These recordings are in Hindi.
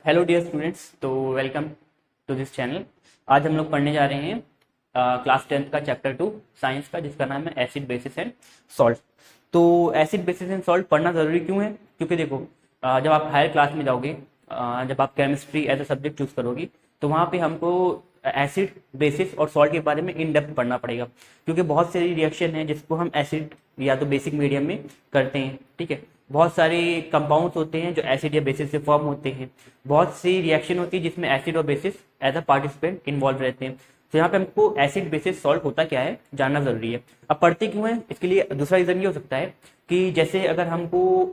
हेलो डियर स्टूडेंट्स, तो वेलकम टू दिस चैनल। आज हम लोग पढ़ने जा रहे हैं क्लास 10th का चैप्टर 2 साइंस का, जिसका नाम है एसिड बेसिस एंड सॉल्ट। तो एसिड बेसिस एंड सॉल्ट पढ़ना ज़रूरी क्यों है? क्योंकि देखो, जब आप हायर क्लास में जाओगे, जब आप chemistry as a subject choose करोगे, तो वहाँ पे हमको एसिड बेसिस और सॉल्ट के बारे में इन डेप्थ पढ़ना पड़ेगा, क्योंकि बहुत सारी रिएक्शन है जिसको हम एसिड या तो बेसिक मीडियम में करते हैं। ठीक है, बहुत सारे कंपाउंड्स होते हैं जो एसिड या बेसिस से फॉर्म होते हैं। बहुत सी रिएक्शन होती है जिसमें एसिड और bases as a participant involve रहते हैं। तो यहाँ पे हमको एसिड बेसिस सॉल्ट होता क्या है जानना जरूरी है। अब पढ़ते क्यों है, इसके लिए दूसरा रीजन ये हो सकता है कि जैसे अगर हमको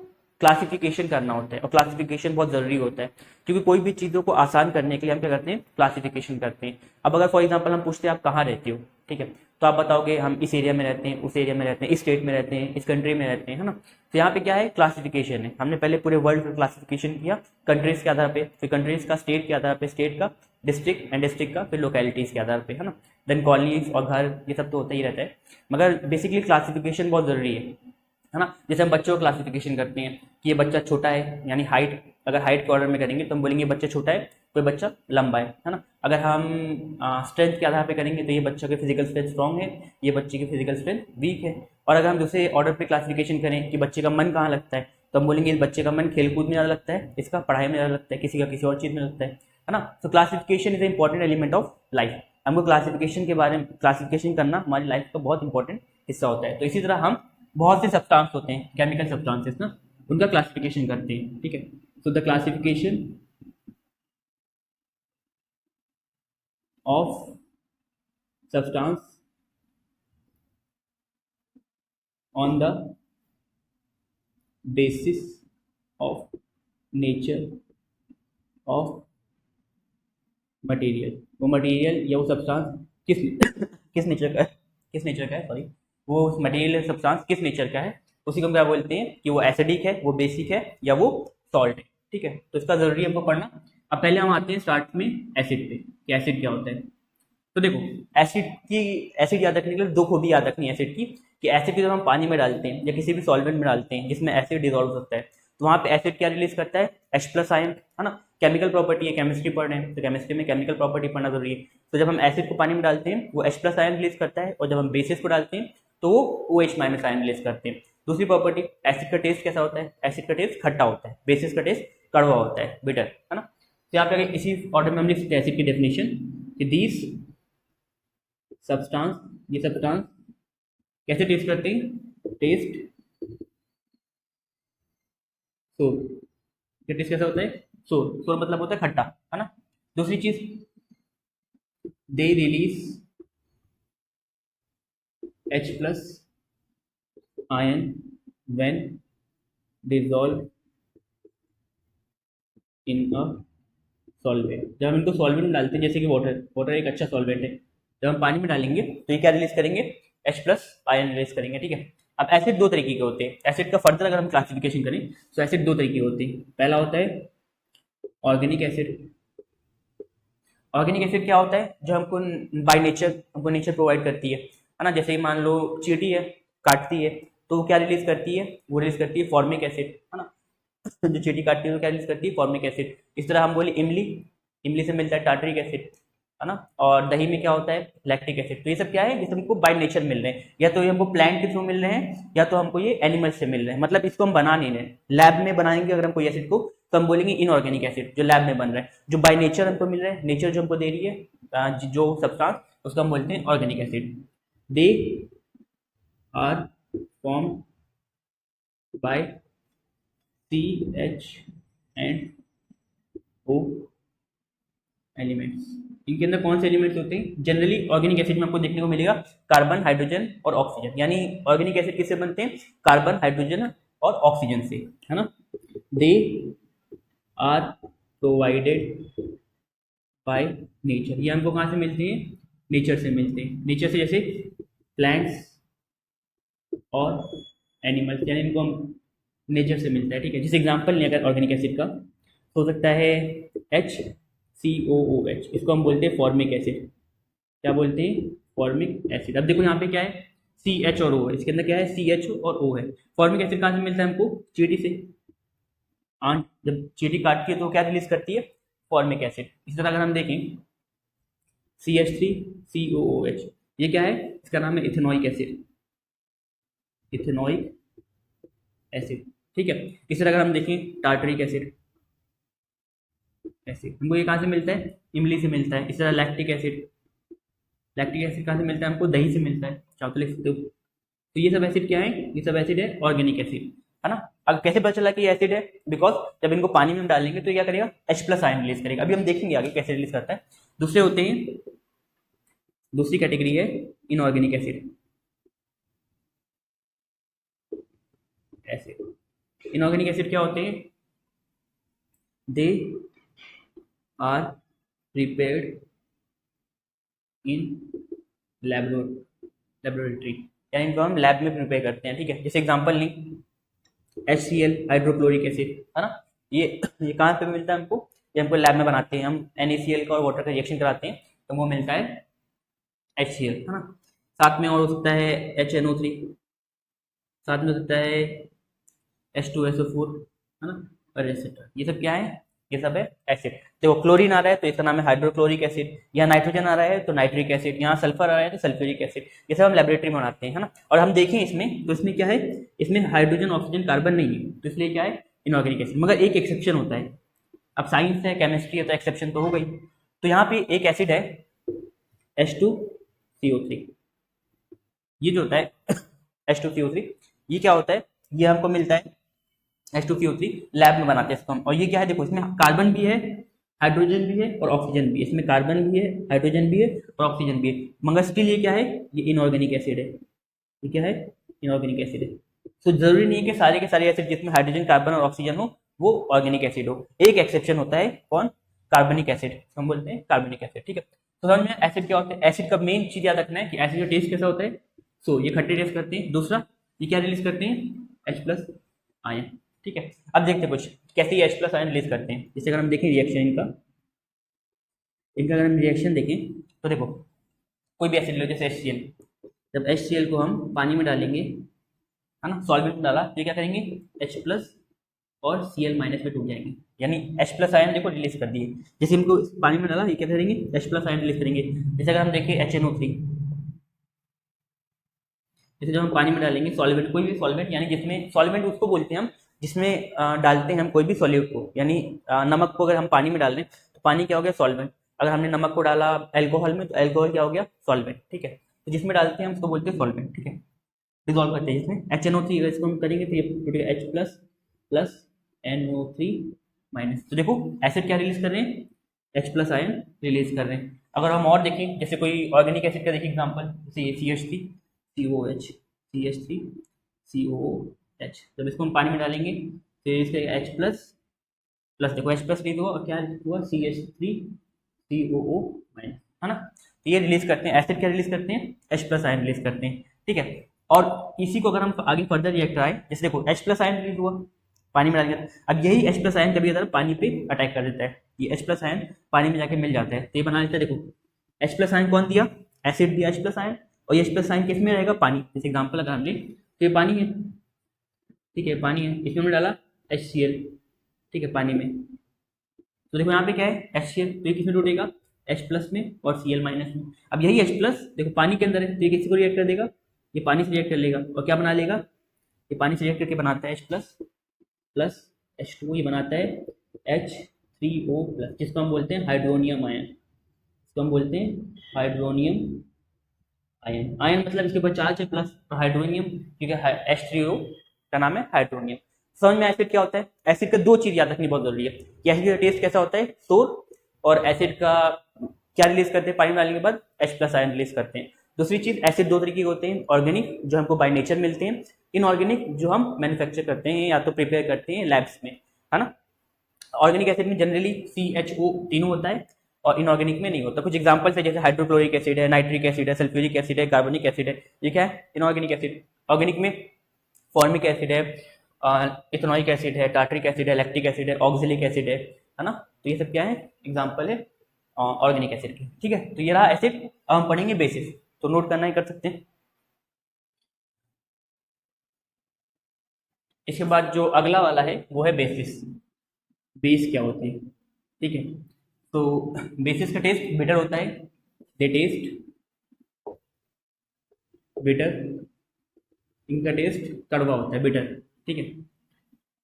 क्लासिफिकेशन करना होता है, और क्लासिफिकेशन बहुत जरूरी होता है, क्योंकि कोई भी चीज़ों को आसान करने के लिए हम क्या करते हैं, क्लासिफिकेशन करते हैं। अब अगर फॉर एग्जांपल हम पूछते हैं आप कहाँ रहते हो, ठीक है, तो आप बताओगे हम इस एरिया में रहते हैं, उस एरिया में रहते हैं, इस स्टेट में रहते हैं, इस कंट्री में रहते हैं, है ना। तो यहाँ पे क्या है, क्लासिफिकेशन है। हमने पहले पूरे वर्ल्ड का क्लासिफिकेशन किया कंट्रीज के आधार पे, फिर कंट्रीज का स्टेट के आधार पे, स्टेट का डिस्ट्रिक्ट एंड डिस्ट्रिक्ट का फिर लोकेलिटीज के आधार पे, है ना। देन कॉलोनीज और घर, ये सब तो होता ही रहता है, मगर बेसिकली क्लासिफिकेशन बहुत जरूरी है ना। जैसे हम बच्चों को क्लासिफिकेशन करते हैं कि ये बच्चा छोटा है, यानी हाइट, अगर हाइट के ऑर्डर में करेंगे तो हम बोलेंगे बच्चा छोटा है, कोई बच्चा लंबा है ना। अगर हम स्ट्रेंथ के आधार पे करेंगे तो ये बच्चा की फिजिकल स्ट्रेंथ स्ट्रॉन्ग है, ये बच्चे की फिजिकल स्ट्रेंथ वीक है। और अगर हम दूसरे ऑर्डर पे क्लासिफिकेशन करें कि बच्चे का मन कहाँ लगता है, तो हम बोलेंगे इस बच्चे का मन खेलकूद में ज़्यादा लगता है, इसका पढ़ाई में ज़्यादा लगता है, किसी का किसी और चीज़ में लगता है ना। तो classification is important element of life. हमको क्लासिफिकेशन के बारे में, क्लासिफिकेशन करना हमारी लाइफ का बहुत इंपॉर्टेंट हिस्सा होता है। तो इसी तरह हम बहुत से सब्सटेंस होते हैं, केमिकल सब्सटेंसेस ना, उनका क्लासिफिकेशन करते हैं। ठीक है, so the classification of substance on the basis of nature of material. वो मटेरियल या वो सब्सटेंस किस किस नेचर का है, किस नेचर का है, सॉरी, वो मटेरियल या सब्सटेंस किस नेचर का है, उसी को हम क्या बोलते हैं कि वो एसिडिक है, वो बेसिक है, या वो सॉल्ट है। ठीक है, तो इसका जरूरी है हमको पढ़ना। अब पहले हम आते हैं स्टार्ट में एसिड पे, कि एसिड क्या होता है। तो देखो, एसिड याद रखने के लिए दो खूबी याद रखनी है एसिड की, कि एसिड को जब हम पानी में डालते हैं या किसी भी सॉल्वेंट में डालते हैं जिसमें एसिड डिजोल्व होता है, तो वहाँ पे एसिड क्या रिलीज करता है, H प्लस आयन, है ना। केमिकल प्रॉपर्टी है, केमिस्ट्री पढ़ रहे हैं तो केमिस्ट्री में केमिकल प्रॉपर्टी पढ़ना जरूरी है। तो जब हम एसिड को पानी में डालते हैं वो H प्लस आयन रिलीज करता है, और जब हम बेसिस को डालते हैं तो वो OH माइनस आयन रिलीज करते हैं। दूसरी प्रॉपर्टी, एसिड का टेस्ट कैसा होता है, एसिड का टेस्ट खट्टा होता है, बेसिस का टेस्ट कड़वा होता है, बिटर, है ना। तो यहाँ पे इसी ऑर्डर में हम लिख सकते हैं एसिड की डेफिनेशन, कि दीज सब्सटेंस, ये सब्सटेंस कैसे टेस्ट करते हैं, टेस्ट सोर। ये टेस्ट कैसा होता है, सोर, सोर मतलब होता है खट्टा, है ना। दूसरी चीज, they release H plus ion when dissolve in a solvent. जब हम इनको सॉल्वेंट में डालते हैं, जैसे कि वाटर, वाटर एक अच्छा सॉल्वेंट है, जब हम पानी में डालेंगे तो ये क्या रिलीज करेंगे, H प्लस आयन रिलीज करेंगे। ठीक है, अब एसिड दो तरीके के होते हैं। एसिड का फर्दर अगर हम क्लासिफिकेशन करें तो एसिड दो तरीके के होते हैं। पहला होता है ऑर्गेनिक एसिड। ऑर्गेनिक एसिड क्या होता है, जो हमको बाय नेचर, हमको नेचर प्रोवाइड करती है ना। जैसे मान लो चींटी है, काटती है, तो वो क्या रिलीज करती है, वो रिलीज करती है फॉर्मिक एसिड, है ना। जो चींटी काटती है वो क्या रिलीज करती है, फॉर्मिक एसिड। इस तरह हम बोले इमली, इमली से मिलता है टार्टरिक एसिड, है ना। और दही में क्या होता है, लैक्टिक एसिड। तो ये सब क्या है, जैसे हमको बाय नेचर मिल रहे हैं, या तो ये हमको प्लांट के थ्रू मिल रहे हैं, या तो हमको ये एनिमल से मिल रहे हैं। मतलब इसको हम बना नहीं रहे, लैब में बनाएंगे अगर हम कोई एसिड को, तो हम बोलेंगे इनऑर्गेनिक एसिड, जो लैब में बन रहा है। जो बाय नेचर हमको मिल रहा है, नेचर जो हमको दे रही है जो सब्सटेंस, उसको हम बोलते हैं organic acid. They are form by CH and O elements. इनके अंदर कौन से एलिमेंट्स होते हैं, जनरली ऑर्गेनिक एसिड में आपको देखने को मिलेगा कार्बन, हाइड्रोजन और ऑक्सीजन। यानी ऑर्गेनिक एसिड किससे बनते हैं, कार्बन, हाइड्रोजन और ऑक्सीजन से, है ना। They are provided by nature. ये हमको कहाँ से मिलते हैं, नेचर से मिलते हैं। नेचर से जैसे प्लांट्स और एनिमल्स, यानी इनको हम नेचर से मिलता है। ठीक है, जैसे एग्जांपल लें अगर ऑर्गेनिक एसिड का, हो सकता है HCOOH, इसको हम बोलते हैं फॉर्मिक एसिड। क्या बोलते हैं, फॉर्मिक एसिड। अब देखो यहाँ पे क्या है, CH और O है, इसके अंदर क्या है, CH और O है। फॉर्मिक एसिड कहाँ से मिलता है हमको, चींटी से। आंट जब चींटी काटती है तो क्या रिलीज करती है, फॉर्मिक एसिड। इसी तरह अगर हम देखें CH3COOH, ये क्या है, इसका नाम है इथेनोइक एसिड, इथेनोइक एसिड, ठीक है। इसी तरह अगर हम देखें टार्टरिक एसिड, एसिड हमको ये कहाँ से मिलता है, इमली से मिलता है। इसी तरह लैक्टिक एसिड, लैक्टिक एसिड कहाँ से मिलता है, हमको दही से मिलता है, चाहो तो लिख सकते हो। तो ये सब एसिड क्या है, ये सब एसिड है ऑर्गेनिक एसिड, है ना। अब कैसे पता चला कि ये एसिड है, बिकॉज जब इनको पानी में डालेंगे तो क्या करेगा, H+ आयन रिलीज करेगा। अभी हम देखेंगे आगे कैसे रिलीज करता है। दूसरे होते हैं, दूसरी कैटेगरी है inorganic acid, acid. Inorganic acid क्या होते हैं, they are prepared in laboratory, यानी इनको हम लैब में प्रिपेयर करते हैं, ठीक है। जैसे एग्जांपल लें HCl हाइड्रोक्लोरिक एसिड, है ना, ये कहाँ पे मिलता है हमको, ये हमको लैब में बनाते हैं, हम NaCl का और वाटर का रिएक्शन कराते हैं तो वो मिलता है HCl, है ना। साथ में और हो सकता है HNO3, साथ में हो सकता है H2SO4, है ना, और एटसेट्रा। ये सब क्या है, ये सब है एसिड। देखो क्लोरीन आ रहा है तो इसका नाम है हाइड्रोक्लोरिक एसिड, यहाँ नाइट्रोजन आ रहा है तो नाइट्रिक एसिड, यहाँ सल्फर आ रहा है तो सल्फ्यूरिक एसिड। ये सब हम लेबोरेटरी में बनाते हैं, है ना। और हम देखें इसमें तो इसमें क्या है, इसमें हाइड्रोजन ऑक्सीजन कार्बन नहीं है, तो इसलिए क्या है इनऑर्गेनिक एसिड। मगर एक एक्सेप्शन होता है, अब साइंस है केमिस्ट्री है तो एक्सेप्शन तो हो गई। तो यहाँ पे एक एसिड है H2CO3, ये जो होता है H2CO3, ये क्या होता है, ये हमको मिलता है H2CO3 लैब में बनाते हैं इसको हम। और ये क्या है, देखो इसमें कार्बन भी है, हाइड्रोजन भी है और ऑक्सीजन भी है, इसमें कार्बन भी है, हाइड्रोजन भी है और ऑक्सीजन भी है, मगर स्टिल ये क्या है, ये इनऑर्गेनिक एसिड है। ये क्या है, इनऑर्गेनिक एसिड है। तो जरूरी नहीं है कि सारे के सारे एसिड जिसमें हाइड्रोजन कार्बन और ऑक्सीजन हो वो ऑर्गेनिक एसिड हो। एक एक्सेप्शन होता है, कौन, कार्बनिक एसिड, हम बोलते हैं कार्बनिक एसिड, ठीक है। तो समझ में एसिड क्या होता है, एसिड का मेन चीज याद रखना है कि एसिड का टेस्ट कैसा होता है, सो ये खट्टे टेस्ट करते हैं। दूसरा ये क्या रिलीज करते हैं, H+ आयन, ठीक है। अब देखते हैं कुछ कैसे ये H+ आयन रिलीज करते हैं। जैसे अगर हम देखें रिएक्शन इनका अगर हम रिएक्शन देखें तो देखो कोई भी एसिड लो जैसे HCl, जब HCl को हम पानी में डालेंगे, है ना, सॉल्वेंट में डाला तो क्या करेंगे, H+ और Cl- में टूट जाएंगे, यानी H+ आयन देखो रिलीज कर दिए। जैसे हमको पानी में डाला ये क्या करेंगे, H+ आयन रिलीज करेंगे। जैसे अगर हम देखें HNO3, जैसे जब हम पानी में डालेंगे सॉल्वेंट, कोई भी सॉल्वेंट, यानी जिसमें सॉल्वेंट उसको बोलते हैं हम जिसमें डालते हैं हम कोई भी सॉल्यूट को, यानी नमक को अगर हम पानी में डाल रहे हैं तो पानी क्या हो गया, सॉल्वेंट। अगर हमने नमक को डाला एल्कोहल में तो एल्कोहल क्या हो गया, सॉल्वेंट, ठीक है। तो जिसमें डालते हैं हम उसको बोलते हैं सॉल्वेंट, ठीक है, डिजोल्व करते हैं। जिसमें HNO3 अगर इसको हम करेंगे तो ये टूटेगा H+ प्लस NO3 माइनस। तो देखो एसिड क्या रिलीज कर रहे हैं, H+ आयन रिलीज कर रहे हैं। अगर हम और देखें जैसे कोई ऑर्गेनिक एसिड का देखिए एग्जांपल, जैसे ये CH3COOH, CH3COOH, जब इसको हम पानी में डालेंगे तो इसके H+ प्लस, देखो H+ नहीं हुआ और क्या हुआ, CH3COO माइनस, है ना। तो ये रिलीज करते हैं, एसिड क्या रिलीज करते हैं, H+ आयन रिलीज करते हैं, ठीक है। और इसी को अगर हम आगे फर्दर रिएक्टर आए, जैसे देखो H+ आयन रिलीज हुआ पानी में डाल दिया, अब यही H+ आयन कभी अगर पानी पे अटैक कर देता है, ये H+ आयन पानी में जाके मिल जाता है तो ये बना लेता है। देखो H+ आयन कौन दिया, एसिड दिया H+ आयन, और ये H+ आयन किस में रहेगा, पानी। जैसे एग्जांपल अगर हम ले तो ये पानी है, ठीक है, पानी है, इसमें हमने डाला HCl, ठीक है, पानी में। तो देखो यहाँ पे क्या है HCl, तो ये किसमें टूटेगा, H+ में और Cl- में। अब यही H+ देखो पानी के अंदर है तो ये किसी को रिएक्ट कर देगा, ये पानी से रिएक्ट कर लेगा और क्या बना लेगा, ये पानी से रिएक्ट करके बनाता है H+ प्लस H2, ये बनाता है H3O प्लस, जिसको हम बोलते हैं हाइड्रोनियम आयन, इसको हम बोलते हैं हाइड्रोनियम आयन। आयन मतलब इसके ऊपर चार्ज है प्लस, और हाइड्रोनियम क्योंकि H3O का नाम है हाइड्रोनियम। समझ में एसिड क्या होता है, एसिड का दो चीज याद रखनी बहुत जरूरी है कि एसिड का टेस्ट कैसा होता है, सोर, और एसिड का क्या रिलीज करते हैं, पानी में डालने के बाद H+ आयन रिलीज करते हैं। दूसरी चीज, एसिड दो तरीके के होते हैं, ऑर्गेनिक जो हमको बाय नेचर मिलते हैं, इनऑर्गेनिक जो हम मैन्युफैक्चर करते हैं या तो प्रिपेयर करते हैं लैब्स में, है ना। ऑर्गेनिक एसिड में जनरली CHO तीनों होता है और इनऑर्गेनिक में नहीं होता। कुछ एग्जांपल्स है जैसे हाइड्रोक्लोरिक एसिड है, नाइट्रिक एसिड है, सल्फ्यूरिक एसिड है, कार्बनिक एसिड है, ये क्या है, इनऑर्गेनिक एसिड। ऑर्गेनिक में फॉर्मिक एसिड है, इथेनोइक एसिड है, टार्टरिक एसिड है, लैक्टिक एसिड है, ऑक्जेलिक एसिड है ना। तो ये सब क्या है, एग्जाम्पल है ऑर्गेनिक एसिड के, ठीक है। तो ये रहा एसिड। अब हम पढ़ेंगे बेसिस, तो नोट करना ही कर सकते हैं। इसके बाद जो अगला वाला है वो है बेसिस, बेस क्या होते हैं, ठीक है। तो बेसिस का टेस्ट बिटर होता है, दे टेस्ट बिटर, इनका टेस्ट कड़वा होता है, बिटर, ठीक है।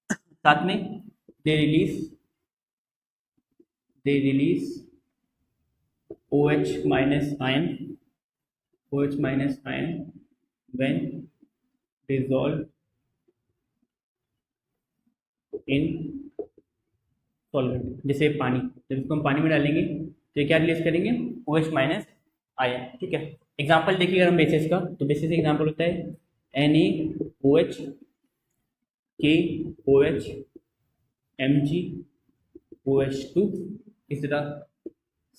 साथ में they release OH minus ion, OH minus ion when dissolved in solvent, जैसे पानी, जब इसको हम पानी में डालेंगे तो ये क्या रिलीज करेंगे, OH माइनस आयन, ठीक है। एग्जाम्पल देखिए अगर हम बेसिस का, तो बेसिस एग्जाम्पल होता है NaOH, KOH, MgOH2, इस तरह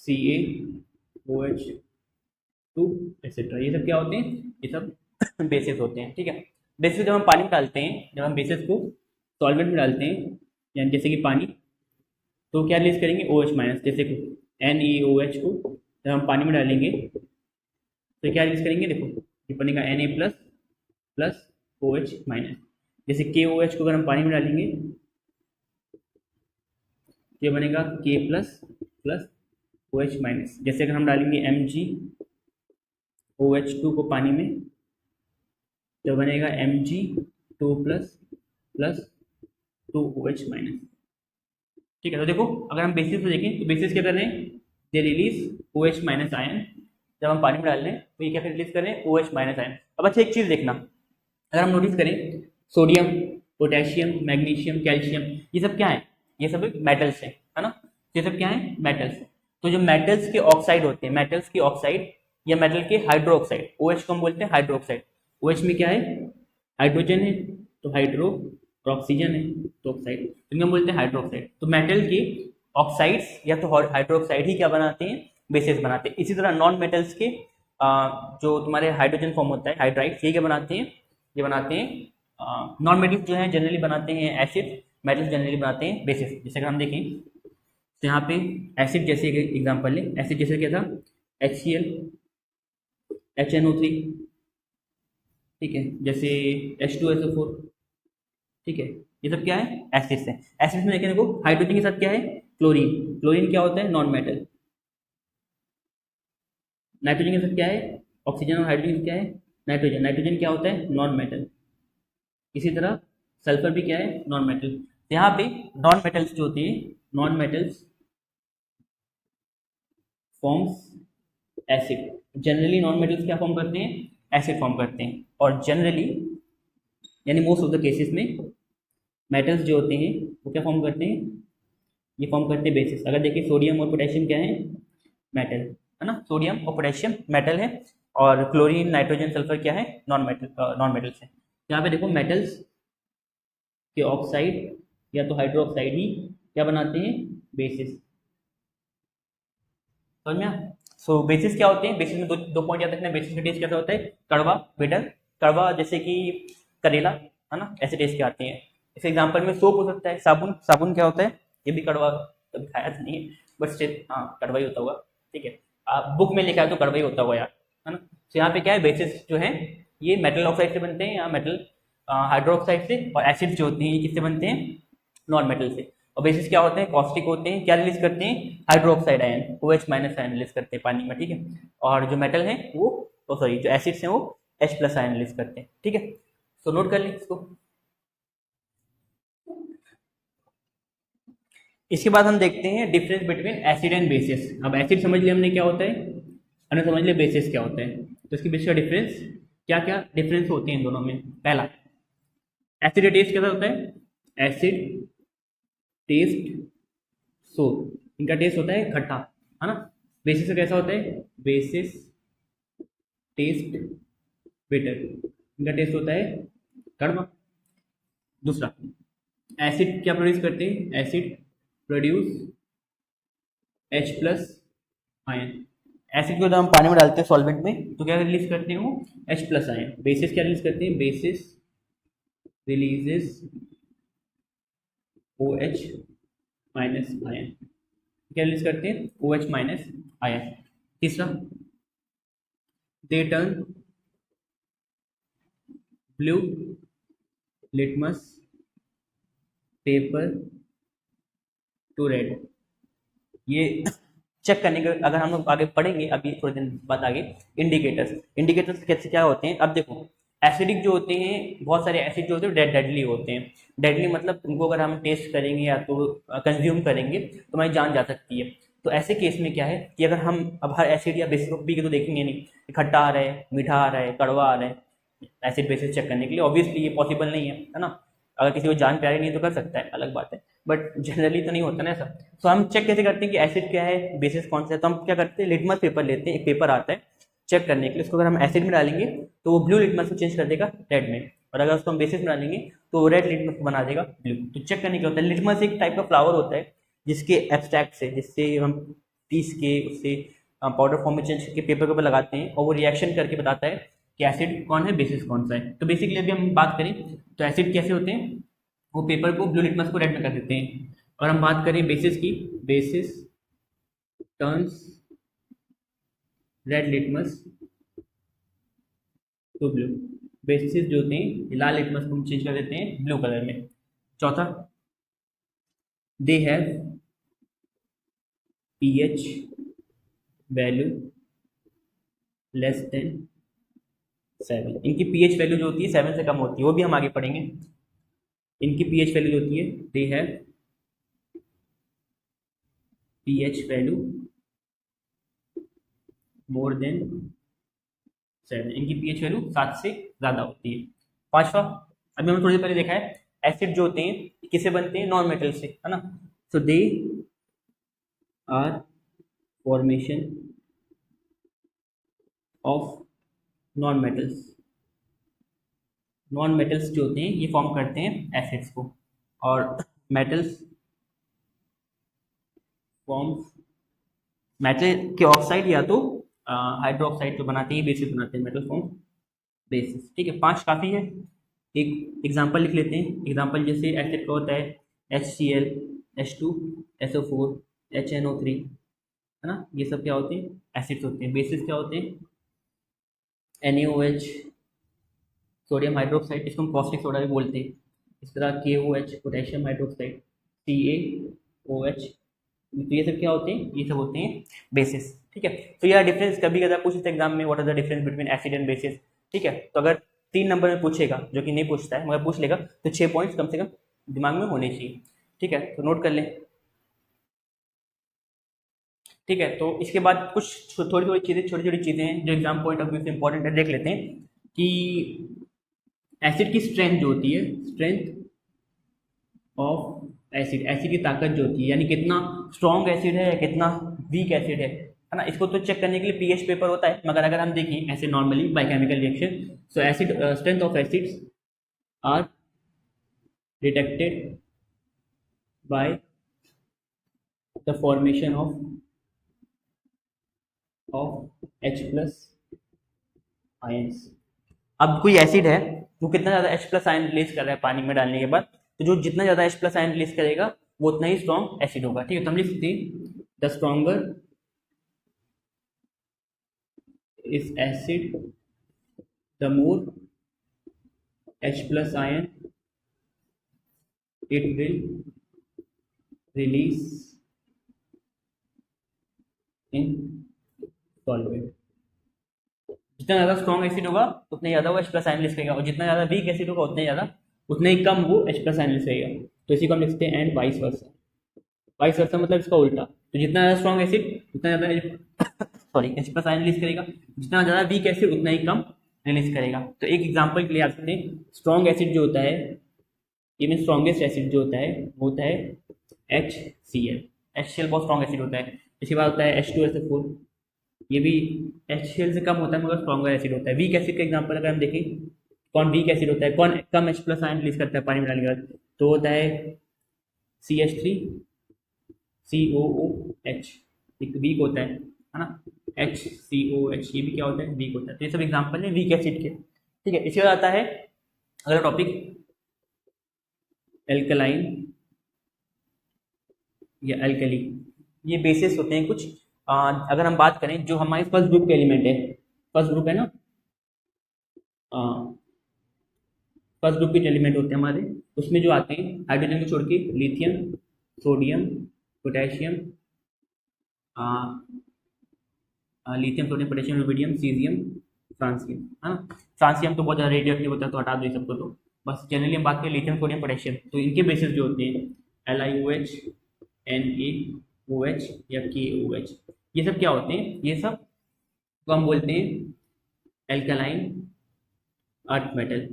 CaOH2 एक्सेट्रा, ये सब क्या होते हैं, ये सब बेसिस होते हैं, ठीक है। बेसिस जब हम पानी में डालते हैं, जब हम बेसिस को सॉल्वेंट में डालते हैं, यानी जैसे कि पानी, तो क्या रिलीज करेंगे, OH माइनस, जैसे NeOH को जब हम पानी में डालेंगे तो क्या रिलीज करेंगे, देखो ये बनेगा Na plus plus OH minus. जैसे KOH को अगर हम पानी में डालेंगे ये बनेगा K plus plus OH minus. जैसे अगर हम डालेंगे MgOH2 को पानी में तो बनेगा Mg2 plus plus 2OH minus, ठीक है। तो देखो अगर हम बेसिस को देखें तो बेसिस क्या कर रहे हैं, they release OH minus ion, जब हम पानी में डाल रहे हैं तो ये क्या रिलीज कर रहे हैं, OH माइनस आयन। अब अच्छा एक चीज़ देखना, अगर हम नोटिस करें सोडियम, पोटेशियम, मैग्नीशियम, कैल्शियम, ये सब क्या है, ये सब मेटल्स हैं, है ना, ये सब क्या है, मेटल्स हैं। तो जो मेटल्स के ऑक्साइड होते हैं, मेटल्स की ऑक्साइड या मेटल के हाइड्रोक्साइड, OH को हम बोलते हैं हाइड्रोक्साइड, OH में क्या है, हाइड्रोजन है तो हाइड्रो, और ऑक्सीजन है तो ऑक्साइड, तो हम बोलते हैं हाइड्रोक्साइड। तो मेटल के ऑक्साइड्स या तो हाइड्रोक्साइड ही क्या बनाते हैं, बेसिस बनाते हैं। इसी तरह नॉन मेटल्स के जो तुम्हारे हाइड्रोजन फॉर्म होता है, हाइड्राइड्स, ये क्या बनाते हैं, ये बनाते हैं नॉन मेटल्स जो है जनरली बनाते हैं एसिड, मेटल्स जनरली बनाते हैं बेसिस। जैसे अगर हम देखें तो यहाँ पे एसिड जैसे एग्जांपल लें, एसिड जैसे क्या था, HCl, HNO3, ठीक है, जैसे H2SO4, ठीक है, ये सब क्या है, एसिड्स है। एसिड्स में देखिए देखो हाइड्रोजन के साथ क्या है, क्लोरीन, क्लोरीन क्या होता है, नॉन मेटल। नाइट्रोजन के साथ क्या है, ऑक्सीजन, और हाइड्रोजन क्या है, नाइट्रोजन, नाइट्रोजन क्या होता है, नॉन मेटल। इसी तरह सल्फर भी क्या है, नॉन मेटल। यहाँ पे नॉन मेटल्स जो होती है, non metals forms acid, generally non metals क्या फॉर्म करते हैं, एसिड फॉर्म करते हैं। और जनरली यानी मोस्ट ऑफ द केसेस में मेटल्स जो होते हैं वो क्या फॉर्म करते हैं, ये फॉर्म करते हैं बेसिस। अगर देखिए सोडियम और पोटेशियम क्या है, मेटल, है ना, सोडियम और पोटेशियम मेटल है, और क्लोरीन, नाइट्रोजन, सल्फर क्या है, नॉन मेटल्स है। यहाँ पे देखो मेटल्स के ऑक्साइड या तो हाइड्रोक्साइड ही क्या बनाते हैं, बेसिस, समझ में। सो बेसिस क्या होते हैं, बेसिस में दो पॉइंट याद रखना, बेसिस का टेस्ट कैसा होता है, कड़वा, बिटर। कड़वा जैसे कि करेला, है ना, ऐसे टेस्ट के आते हैं। इस एग्जांपल में सोप हो सकता है, साबुन, साबुन क्या होता है, ये भी कड़वा, कभी खाया तो नहीं है बट स्टिल हाँ कड़वा ही होता होगा, ठीक है। आप बुक में लिखा है तो कड़वा ही होता होगा यार, है ना। तो यहाँ पे क्या है, बेसिस जो है ये मेटल ऑक्साइड से बनते हैं या मेटल हाइड्रोक्साइड से, और एसिड जो होते हैं ये किससे बनते हैं, नॉन मेटल से। और बेसिस क्या होते हैं, कॉस्टिक होते हैं, क्या रिलीज करते हैं, hydroxide ion, OH minus ion release करते हैं पानी में, ठीक है। और जो मेटल है वो सॉरी जो एसिड्स हैं वो H प्लस आयन रिलीज करते हैं, ठीक है। तो नोट कर लें इसको। इसके बाद हम देखते हैं difference between acid and basis. अब एसिड समझ लिया हमने क्या होता है, हमने समझ लिया बेसिस क्या होता है। तो इसके बीच का डिफरेंस, क्या क्या डिफरेंस होते हैं इन दोनों में। पहला, एसिड का टेस्ट कैसा होता है, एसिड टेस्ट सोर, इनका टेस्ट होता है खट्टा, है ना। बेसिस का कैसा होता है, बेसिस टेस्ट बिटर, इनका टेस्ट होता है कड़वा। दूसरा, एसिड क्या प्रोड्यूस करते हैं, acid produce H plus ion. Acid को जब हम पानी में डालते हैं सॉल्वेंट में तो क्या रिलीज करते हैं वो, H प्लस आयन। बेसिस क्या रिलीज करते हैं, basis releases OH minus ion, क्या रिलीज करते हैं, OH माइनस आयन। तीसरा, they turn blue litmus paper two red, ये चेक करने के अगर हम लोग आगे पढ़ेंगे अभी थोड़े दिन बाद आगे, इंडिकेटर्स कैसे क्या होते हैं। अब देखो एसिडिक जो होते हैं, बहुत सारे एसिड जो होते हैं डेडली होते हैं। डेडली मतलब उनको अगर हम टेस्ट करेंगे या तो कंज्यूम करेंगे तो हमारी जान जा सकती है। तो ऐसे केस में क्या है कि अगर हम अब हर एसिड या बेसिस को पी के तो देखेंगे नहीं कि खट्टा आ रहा है, मीठा आ रहा है, कड़वा आ रहा है, एसिड बेसिस चेक करने के लिए ऑब्वियसली ये पॉसिबल नहीं है ना। अगर किसी को जान प्यारी नहीं तो कर सकता है, अलग बात है, बट जनरली तो नहीं होता ना ऐसा। तो हम चेक कैसे करते हैं कि एसिड क्या है, बेसिस कौन सा है। तो हम क्या करते हैं, लिटमस पेपर लेते हैं, एक पेपर आता है चेक करने के लिए। उसको अगर हम एसिड में डालेंगे तो वो ब्लू लिटमस को चेंज कर देगा रेड में, और अगर उसको हम बेसिस में डालेंगे तो वो रेड लिटमस को बना देगा ब्लू। तो चेक करने के होता है, लिटमस एक टाइप का फ्लावर होता है जिसके एब्स्ट्रैक्ट से, जिससे हम पीस के उससे पाउडर फॉर्म में चेंज करके पेपर के ऊपर लगाते हैं और वो रिएक्शन करके बताता है कि एसिड कौन है, बेसिस कौन सा है। तो बेसिकली अभी हम बात करें तो एसिड कैसे होते हैं, वो पेपर को ब्लू लिटमस को रेड में कर देते हैं। और हम बात करें बेसिस की, bases turns red litmus to blue. Bases जो होते हैं लाल लिटमस को हम चेंज कर देते हैं ब्लू कलर में। चौथा, they have pH value less than 7। इनकी पीएच वैल्यू जो होती है 7 से कम होती है, वो भी हम आगे पढ़ेंगे। इनकी पीएच वैल्यू जो होती है, they have pH value more than 7। इनकी पीएच वैल्यू 7 से ज़्यादा होती है। पांचवा, अभी हमने थोड़ी देर पहले देखा है एसिड जो होते हैं किससे बनते हैं, नॉन मेटल से, है ना। So they are formation of non metals. Non metals जो होते हैं ये फॉर्म करते हैं एसिड्स को, और मेटल्स फॉर्म्स मेटल के ऑक्साइड या तो हाइड्रोक्साइड जो बनाते हैं बेसिस बनाते हैं, मेटल फॉर्म बेसिस। ठीक है, 5 काफ़ी है। एक एग्जांपल लिख लेते हैं। एग्जांपल जैसे एसिड का होता है HCl, H2, SO4, HNO3, है ना। ये सब क्या होते हैं, एसिड्स होते हैं। बेसिस क्या होते हैं, NaOH, सोडियम हाइड्रोक्साइड, इसको हम कॉस्टिक सोडा भी बोलते हैं। इस तरह KOH, पोटेशियम हाइड्रोक्साइड, CaOH, तो ये सब क्या होते हैं, ये सब होते हैं बेसिस। ठीक है, तो यह डिफरेंस कभी कभी पूछ सकते एग्जाम में, what are the difference between acid and bases. ठीक है, तो अगर 3 नंबर में पूछेगा, जो कि नहीं पूछता है मगर पूछ लेगा, तो 6 पॉइंट्स कम से कम दिमाग में होने चाहिए। ठीक है, तो नोट कर लें। ठीक है, तो इसके बाद कुछ थोड़ी थोड़ी चीज़ें, छोटी छोटी चीज़ें हैं जो एग्जाम पॉइंट ऑफ व्यू से इंपॉर्टेंट है, देख लेते हैं कि एसिड की स्ट्रेंथ जो होती है, स्ट्रेंथ ऑफ एसिड, एसिड की ताकत जो होती है, यानी कितना स्ट्रॉन्ग एसिड है या कितना वीक एसिड है ना। इसको तो चेक करने के लिए पीएच पेपर होता है, मगर अगर हम देखें ऐसे normally by chemical reaction, so acid strength of acids are detected by the formation of H+ ions. अब कोई एसिड है वो कितना ज़्यादा H+ आयन रिलीज कर रहा है पानी में डालने के बाद, तो जो जितना ज़्यादा H+ आयन रिलीज करेगा वो उतना ही स्ट्रॉन्ग एसिड होगा। ठीक है, तो हम लिख सकते हैं द स्ट्रॉन्गर इस acid the more H+ ion it will release in solvent। जितना ज़्यादा स्ट्रॉन्ग एसिड होगा उतना ज़्यादा वो H+ आयन रिलीज करेगा, और जितना ज़्यादा वीक एसिड होगा उतना ज़्यादा, उतना ही कम वो H+ आयन रिलीज करेगा। तो इसी को हम लिखते हैं and vice versa. Vice versa मतलब इसका उल्टा, तो जितना ज़्यादा स्ट्रॉन्ग एसिड उतना ज़्यादा सॉरी H+ आयन रिलीज करेगा, जितना ज़्यादा वीक एसिड उतना ही कम रिलीज करेगा। तो एक एग्जांपल के लिए आप सकते हैं, स्ट्रॉन्ग एसिड जो होता है, ये मीन स्ट्रॉन्गेस्ट एसिड जो होता है वो होता है HCl। HCl बहुत स्ट्रॉन्ग एसिड होता है। इसके बाद होता है H2SO4, ये भी HCl से कम होता है मगर स्ट्रॉन्गर एसिड होता है। वीक एसिड का एग्जांपल अगर हम देखें, कौन वीक एसिड होता है, कौन कम H+ आयन रिलीज करता है पानी में डालने के बाद, तो होता है CH3COOH, एक वीक होता है ना, HCOH, ये भी क्या होता है, वीक होता है। तो ये सब एग्जांपल है वीक एसिड के। ठीक है, इसके बाद आता है अगला टॉपिक एल्कलाइन या एल्कली। ये बेसिस होते हैं कुछ। अगर हम बात करें जो हमारे फर्स्ट ग्रुप के एलिमेंट है, फर्स्ट ग्रुप है ना, फर्स्ट ग्रुप के एलिमेंट होते हैं हमारे, उसमें जो आते हैं हाइड्रोजन को छोड़ के lithium, sodium, potassium, lithium, sodium, potassium, rubidium, caesium, francium, है ना। फ्रांसियम तो बहुत ज़्यादा रेडियो एक्टिव होता है तो हटा दो ये सबको, तो बस जनरली हम बात करें लिथियम, सोडियम, पोटेशियम, तो इनके बेसिस जो होते हैं LiOH, NaOH या KOH, ये सब क्या होते हैं, ये सब को हम बोलते हैं एल्कलाइन अर्थ मेटल,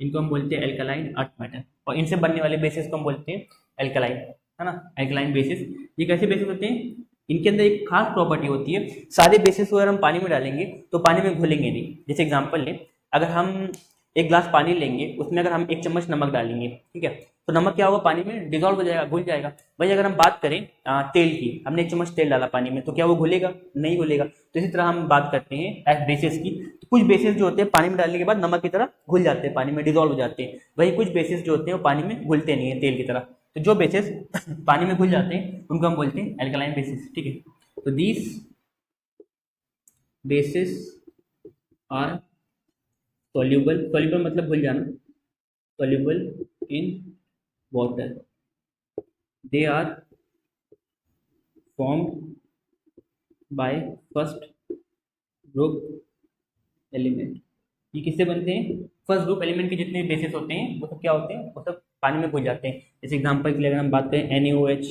इनको हम बोलते हैं एल्कलाइन अर्थ मेटल, और इनसे बनने वाले बेसिस को हम बोलते हैं एल्कलाइन, है ना, एल्कलाइन बेसिस। ये कैसे बेसिस होते हैं, इनके अंदर एक खास प्रॉपर्टी होती है, सारे बेसिस को अगर हम पानी में डालेंगे तो पानी में घुलेंगे नहीं। जैसे एग्जांपल लें, अगर हम एक गिलास पानी लेंगे, उसमें अगर हम 1 चम्मच नमक डालेंगे, ठीक है, तो नमक क्या होगा, पानी में डिजोल्व हो जाएगा, घुल जाएगा। वही अगर हम बात करें तेल की, हमने 1 चम्मच तेल डाला पानी में, तो क्या वो घुलेगा, नहीं घुलेगा। तो इसी तरह हम बात करते हैं बेसिस की, तो कुछ बेसिस जो होते हैं पानी में डालने के बाद नमक की तरह घुल जाते हैं, पानी में डिजोल्व हो जाते हैं, वही कुछ बेसिस जो होते हैं वो पानी में घुलते नहीं है तेल की तरह। तो जो बेसिस पानी में घुल जाते हैं उनको हम बोलते हैं एल्कलाइन बेसिस, ठीक है। तो these bases are soluble, soluble मतलब घुल जाना, soluble in water, they are formed by first group element। ये किससे बनते हैं, फर्स्ट ग्रुप एलिमेंट के जितने बेसिस होते हैं वो सब क्या होते हैं, वो सब पानी में घुल जाते हैं। जैसे एग्जांपल के लिए अगर हम बात करें NaOH,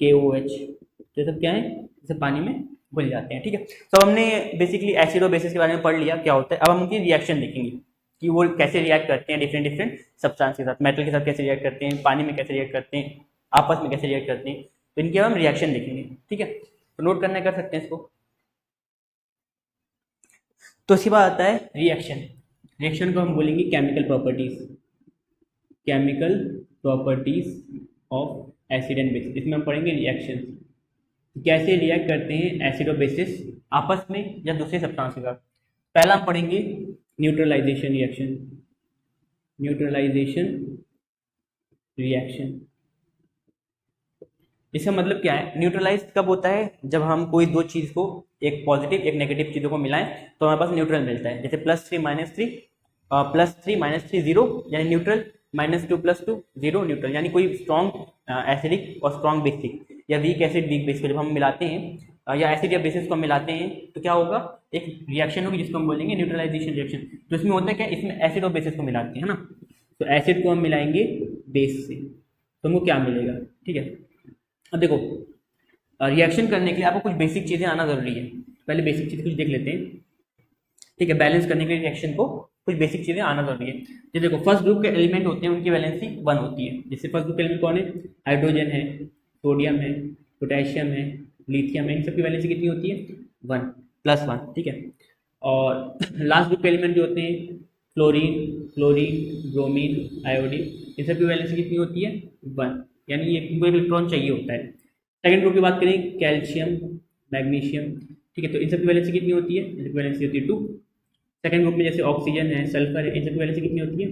KOH, तो ये सब क्या है, जैसे पानी में घुल जाते हैं, ठीक है। तो हमने बेसिकली एसिड और बेसिस के बारे में पढ़ लिया क्या होता है। अब हम उनकी रिएक्शन देखेंगे कि वो कैसे रिएक्ट करते हैं डिफरेंट डिफरेंट सब्सटेंस के साथ, मेटल के साथ कैसे रिएक्ट करते हैं, पानी में कैसे रिएक्ट करते हैं, आपस में कैसे रिएक्ट करते हैं, तो इनके हम रिएक्शन देखेंगे, ठीक है। तो नोट करना कर सकते हैं इसको। तो इसके बाद आता है रिएक्शन। रिएक्शन को हम बोलेंगे chemical properties, chemical properties of acid and basis. इसमें हम पढ़ेंगे रिएक्शन, कैसे रिएक्ट करते हैं एसिड और बेसिस आपस में या दूसरे सब्सटेंस के साथ। पहला हम पढ़ेंगे न्यूट्रलाइजेशन रिएक्शन, न्यूट्रलाइजेशन रिएक्शन। इसका मतलब क्या है, न्यूट्रलाइज कब होता है, जब हम कोई दो चीज को, एक पॉजिटिव एक नेगेटिव चीजों को मिलाएं तो हमारे पास न्यूट्रल मिलता है। जैसे +3 - 3 0 यानी न्यूट्रल, -2 + 2 0 न्यूट्रल, यानी कोई स्ट्रॉन्ग एसिडिक और स्ट्रॉन्ग बेसिक, या वीक एसिड वीक बेसिक को जब हम मिलाते हैं या एसिड या बेसिस को मिलाते हैं तो क्या होगा, एक रिएक्शन होगी जिसको हम बोलेंगे न्यूट्रलाइजेशन रिएक्शन। तो इसमें होता है क्या, इसमें एसिड और बेसिस को मिलाते हैं, है ना। तो एसिड को हम मिलाएंगे बेस से तो हमको क्या मिलेगा, ठीक है। अब देखो, रिएक्शन करने के लिए आपको कुछ बेसिक चीज़ें आना जरूरी है। पहले बेसिक चीज़ कुछ देख लेते हैं, ठीक है। बैलेंस करने के लिए रिएक्शन को कुछ बेसिक चीज़ें आना जरूरी है। जैसे देखो, फर्स्ट ग्रुप के एलिमेंट होते हैं उनकी वैलेंसी 1 होती है। जैसे फर्स्ट ग्रुप के एलिमेंट कौन है, हाइड्रोजन है, सोडियम है, पोटेशियम है, लिथियम है, इन सब की वैलेंसी कितनी होती है, 1 +1, ठीक है। और लास्ट ग्रुप के एलिमेंट जो होते हैं फ्लोरीन, ब्रोमीन, आयोडीन, इन सब की वैलेंसी कितनी होती है, 1, यानी ये इनको इलेक्ट्रॉन चाहिए होता है। सेकंड ग्रुप की बात करें कैल्शियम, मैग्नीशियम, ठीक है, तो इन सब की वैलेंसी कितनी होती है, इनकी वैलेंसी होती है 2। सेकंड ग्रुप में जैसे ऑक्सीजन है, सल्फर है, इन सब की वैलेंसी कितनी होती है,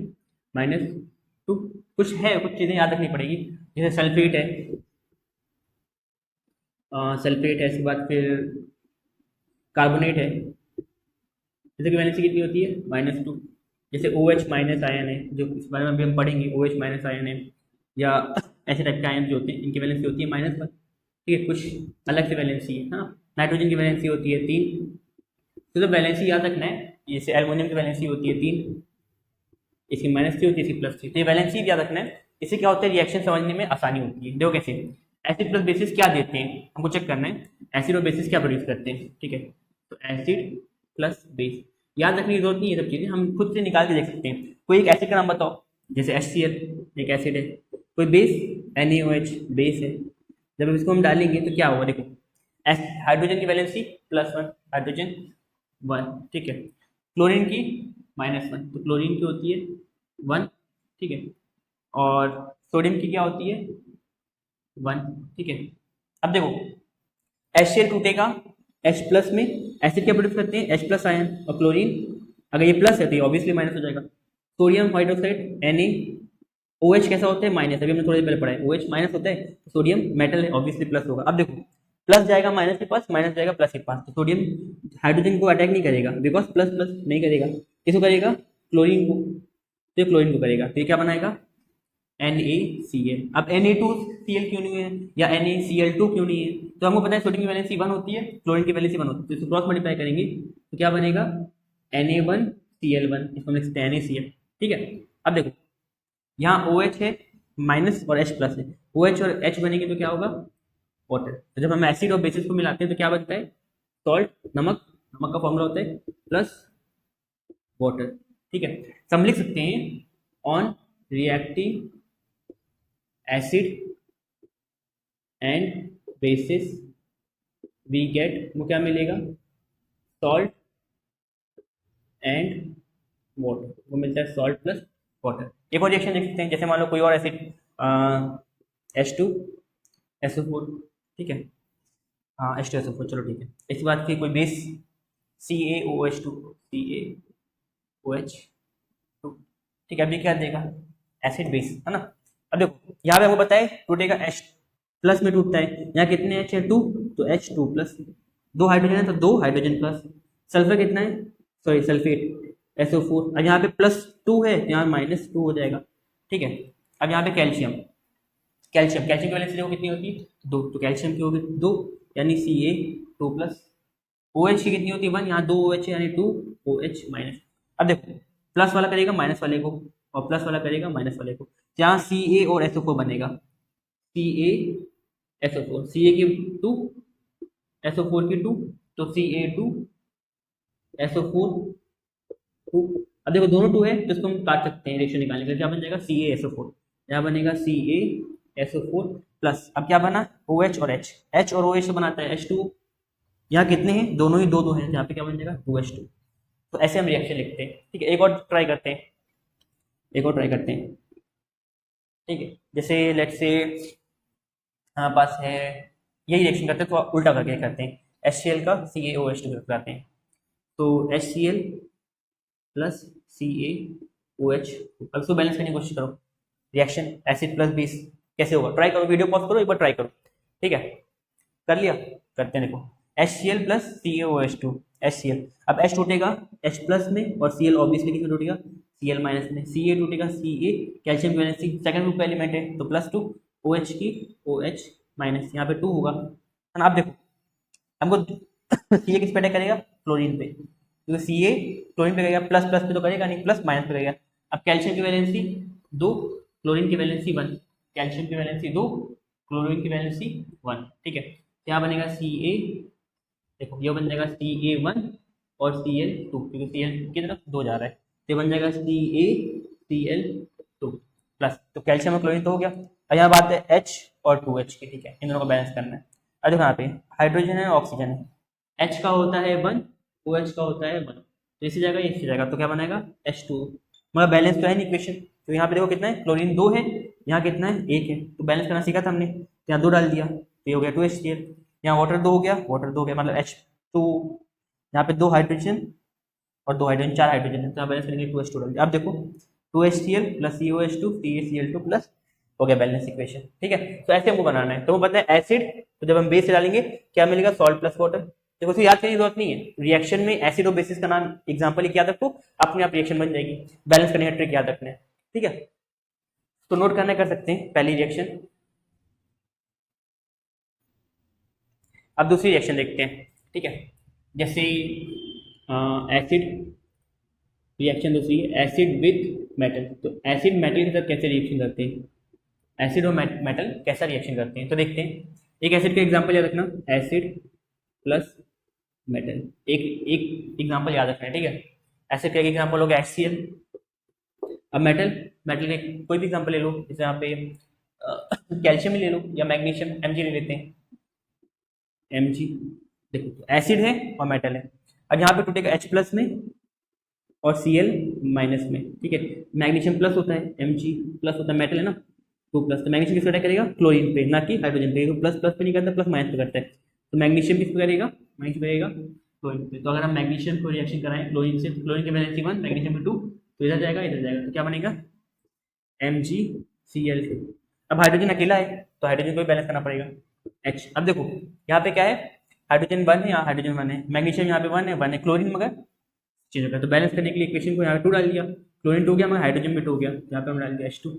-2। कुछ है, कुछ चीज़ें याद रखनी पड़ेगी, जैसे सल्फेट है, इसके बाद फिर कार्बोनेट है, इसकी वैलेंसी कितनी होती है, -2। जैसे OH माइनस आयन है, जो इस बारे में अभी हम पढ़ेंगे, OH माइनस आयन है, या ऐसे टाइप के आयन जो होते हैं इनकी वैलेंसी होती है -1, ठीक है। कुछ अलग से वैलेंसी है, हाँ। नाइट्रोजन की वैलेंसी होती है 3, तो वैलेंसी याद रखना है। जैसे एल्युमिनियम की वैलेंसी होती है 3, इसकी -3 होती है, इसकी +3, तो ये वैलेंसी याद रखना है। इससे क्या होता है, रिएक्शन समझने में आसानी होती है। देखो कैसे, एसिड प्लस बेसिस क्या देते हैं हमको चेक करना है, एसिड और बेसिस क्या प्रोड्यूस करते हैं, ठीक है। तो एसिड प्लस बेस याद रखने की जरूरत नहीं है, ये सब चीज़ें हम खुद से निकाल के देख सकते हैं। कोई एक एसिड का नाम बताओ, जैसे HCl एक एसिड है, कोई बेस NaOH बेस है। जब इसको हम डालेंगे तो क्या होगा, देखो हाइड्रोजन की वैलेंसी +1, हाइड्रोजन 1, ठीक है। क्लोरीन की -1, तो क्लोरीन की होती है 1, ठीक है। और सोडियम की क्या होती है 1, ठीक है। अब देखो HCl टूटेगा, H+ में एसिड क्या प्रोड्यूस करते हैं, H+ आयन, और क्लोरीन अगर ये प्लस है तो ये ऑब्वियसली माइनस हो जाएगा। सोडियम हाइड्रोक्साइड NaOH कैसा होता है, माइनस, अभी हमने थोड़ी देर पहले पढ़ा है, OH माइनस होता है, तो सोडियम मेटल है, ऑब्वियसली प्लस होगा। अब देखो, प्लस जाएगा माइनस के पास, माइनस जाएगा प्लस के पास, तो सोडियम हाइड्रोजन को अटैक नहीं करेगा, बिकॉज प्लस प्लस नहीं करेगा, किसको करेगा, क्लोरीन को, तो क्लोरीन को करेगा, तो ये क्या बनाएगा NaCl। अब Na2Cl क्यों नहीं है या NaCl2 क्यों नहीं है? तो हमको पता है सोडियम की वैलेंसी 1 होती है, क्लोरीन की वैलेंसी 1 होती है, तो इसको क्रॉस मल्टीप्लाई करेंगे तो क्या बनेगा Na1Cl1, इसको हम लिखते हैं NaCl। ठीक है, अब देखो यहाँ OH है माइनस और H प्लस है, OH और H बनेंगे तो क्या होगा वाटर। तो जब हम एसिड और बेसिस को मिलाते हैं तो क्या बनता है सॉल्ट, नमक, नमक का फॉर्मूला होता है प्लस वाटर। ठीक है, तो हम लिख सकते हैं on reacting acid and bases we get, वो क्या मिलेगा सॉल्ट एंड वाटर, वो मिलता है सॉल्ट प्लस वाटर। एक और रिएक्शन देख सकते हैं, जैसे मान लो कोई और एसिड H2SO4, ठीक है, हाँ H2SO4, चलो ठीक है। इसके बाद फिर कोई बेस CaOH2, ठीक है, अभी क्या देगा एसिड बेस, है ना। अब देखो यहाँ पे हमको पता है टूटेगा H प्लस में टूटता है, यहाँ कितने H है 2, तो H2 प्लस, 2 हाइड्रोजन है तो 2 हाइड्रोजन प्लस, सल्फर कितना है, सॉरी सल्फेट SO4, अब यहाँ पे +2 है यहाँ -2 हो जाएगा। ठीक है, अब यहाँ पे कैल्शियम की वैलेंसी देखो कितनी होती है 2, तो कैल्शियम की होगी 2 यानी Ca2 प्लस, OH की कितनी होती है 1, यहाँ 2 OH है यानी 2 OH माइनस। अब देखो प्लस वाला करेगा माइनस वाले को और प्लस वाला करेगा माइनस वाले को, यहाँ Ca और SO4 बनेगा, CaSO4, Ca की 2 SO4 की 2, तो Ca2 SO4 2। अब देखो दोनों 2 है तो इसको हम काट सकते हैं रिएक्शन निकालने के लिए, क्या बन जाएगा CaSO4, यहाँ बनेगा CaSO4 प्लस, अब क्या बना OH और H और OH से बनाता है H2, यहाँ कितने हैं दोनों ही 2 हैं, यहाँ पे क्या बन जाएगा 2H2। तो ऐसे हम रिएक्शन लिखते हैं। ठीक है, एक और ट्राई करते हैं, ठीक है, जैसे लेट्स से हमारे पास है यही रिएक्शन करते हैं तो उल्टा करके करते हैं, HCl का CaOH2 लगाते हैं, तो HCl प्लस CaOH, अब इसको बैलेंस करने की कोशिश करो, रिएक्शन एसिड प्लस बेस कैसे होगा, ट्राई करो, वीडियो पॉज करो, एक बार ट्राई करो। ठीक है, कर लिया, करते हैं देखो HCl प्लस CaOH2, HCl, अब H टूटेगा H प्लस में और Cl ऑब्वियसली किसमें टूटेगा Cl माइनस में, Ca टूटेगा Ca, कैल्शियम की वैलेंसी सेकंड ग्रुप का एलिमेंट है तो +2, OH की OH माइनस, यहाँ पे 2 होगा, है ना। अब देखो हमको Ca किस पे अटैक करेगा क्लोरीन पे, क्योंकि Ca क्लोरीन पे करेगा, प्लस प्लस पे तो करेगा नहीं, प्लस माइनस पे करेगा। अब कैल्शियम की वैलेंसी 2, क्लोरीन की वैलेंसी 1, कैल्शियम की वैलेंसी 2, क्लोरीन की वैलेंसी 1। ठीक है, क्या बनेगा Ca, देखो ये बन जाएगा Ca1 और Cl2, क्योंकि Cl की तरफ 2 जा रहा है तो बन जाएगा CaCl2 प्लस, तो कैल्शियम और क्लोरीन तो हो गया। अब यहाँ बात है H और 2H की, ठीक है, इन दोनों को बैलेंस करना है। अब देखो यहाँ पे हाइड्रोजन है ऑक्सीजन है, H का होता है 1, OH का होता है 1, तो इसी जगह इसी जगह, तो क्या बनेगा H2, मतलब बैलेंस तो है नहीं इक्वेशन, तो यहाँ पे देखो कितना है क्लोरीन 2 है, यहाँ कितना है 1 है, तो बैलेंस करना सीखा था हमने, तो यहाँ 2 डाल दिया तो ये हो गया 2HCl, यहाँ वाटर 2 हो गया, मतलब H2, यहाँ पे 2 हाइड्रोजन और 2 हाइड्रोजन, 4 हाइड्रोजन है, तो यहाँ बैलेंस करेंगे 2H2 डाल दिया। अब देखो 2HCl plus COH2 CaCl2 plus हो गया बैलेंस इक्वेशन। ठीक है, तो ऐसे हमको बनाना है, तो वो पता है एसिड, तो जब हम बेस से डालेंगे क्या मिलेगा सॉल्ट प्लस वाटर। देखो तो याद करने की जरूरत नहीं है, रिएक्शन में एसिड और बेसिस का नाम एग्जांपल एक याद रखो, अपने आप रिएक्शन बन जाएगी, बैलेंस करने का ट्रिक याद रखना है। ठीक है, तो नोट करना कर सकते हैं पहली रिएक्शन। अब दूसरी रिएक्शन देखते हैं। ठीक है, जैसे एसिड रिएक्शन दूसरी है एसिड विथ मेटल, तो एसिड मेटल के साथ कैसे रिएक्शन करते हैं, एसिड और मेटल कैसा रिएक्शन करते हैं, तो देखते हैं। एक एसिड का एग्जांपल याद रखना, एसिड प्लस मेटल, एक एग्जांपल याद रखना है। ठीक है, एसिड का एक एग्जांपल हो गया HCl। अब मेटल के कोई भी एग्जांपल ले लो, जैसे यहाँ पे कैल्शियम ही ले लो या मैग्नीशियम, Mg ले लेते हैं, Mg। देखो एसिड है और मेटल है, अब यहाँ पे टूटेगा H प्लस में और Cl माइनस में। ठीक है, मैग्नीशियम प्लस होता है, Mg प्लस होता है, मेटल है ना 2 प्लस, तो मैग्नीशियम किस पे अटैक करेगा क्लोरीन पे, ना कि हाइड्रोजन पे, तो प्लस प्लस पे नहीं करता, प्लस माइनस पे करता है, तो मैग्नीशियम किस पे करेगा क्लोरीन पे। तो अगर हम मैग्नीशियम को रिएक्शन कराएं क्लोरीन से, क्लोरीन की वैलेंसी 1, मैग्नीशियम की 2, तो इधर जाएगा तो क्या बनेगा MgCl2। अब हाइड्रोजन अकेला है तो हाइड्रोजन को भी बैलेंस करना पड़ेगा H। अब देखो यहाँ पे क्या है, हाइड्रोजन 1 है, यहाँ हाइड्रोजन 1 है, मैग्नीशियम यहाँ पे 1 है, क्लोरीन मगर चेंज हो गया, तो बैलेंस करने के लिए इक्वेशन को यहाँ पे 2 डाल दिया, क्लोरीन 2 गया मगर हाइड्रोजन भी 2 गया, यहाँ पे हम डाल दिया H2।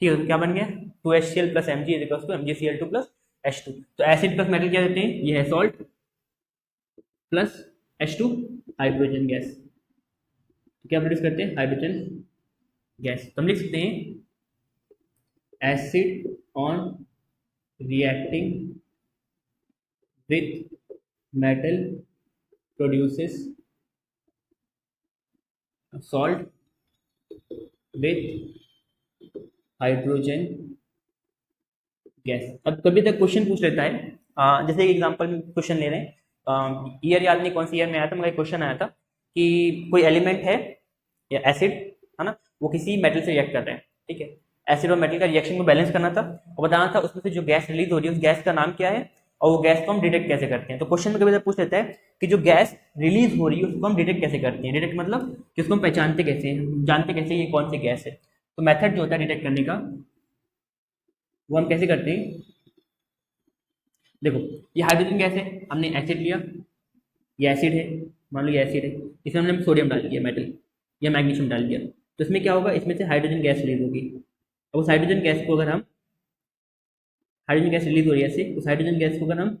ठीक है, तो क्या बन गया 2HCl plus Mg is equal to MgCl2 plus H2। तो एसिड प्लस मेटल क्या देते हैं, ये है salt plus H2 hydrogen gas. तो क्या प्रोड्यूस करते हैं, हाइड्रोजन गैस। तो हम लिख सकते हैं acid on reacting with metal produces salt with hydrogen gas. अब कभी तक क्वेश्चन पूछ लेता है, जैसे एक एग्जांपल में क्वेश्चन ले रहे हैं, ईयर याद नहीं कौन सी ईयर में आया था, मगर क्वेश्चन आया था कि कोई एलिमेंट है या एसिड है ना, वो किसी मेटल से रिएक्ट कर रहे हैं, ठीक है, एसिड और मेटल का रिएक्शन को बैलेंस करना था और बताना था उसमें से जो गैस रिलीज हो रही है उस गैस का नाम क्या है और वो गैस को हम डिटेक्ट कैसे करते हैं। तो क्वेश्चन में कभी तक पूछ लेता है कि जो गैस रिलीज हो रही है उसको हम डिटेक्ट कैसे करते हैं। डिटेक्ट मतलब कि उसको हम पहचानते कैसे हैं, जानते कैसे ये कौन सी गैस है। तो मेथड जो होता है डिटेक्ट करने का वो हम कैसे करते हैं, देखो ये हाइड्रोजन गैस है, हमने एसिड लिया, ये एसिड है, मान लो ये एसिड है, इसमें हमने सोडियम डाल दिया मेटल या मैग्नीशियम डाल दिया, तो इसमें क्या होगा, इसमें से हाइड्रोजन गैस रिलीज होगी। अब उस हाइड्रोजन गैस को अगर हम, हाइड्रोजन गैस रिलीज हो रही है ऐसे, उस हाइड्रोजन गैस को अगर हम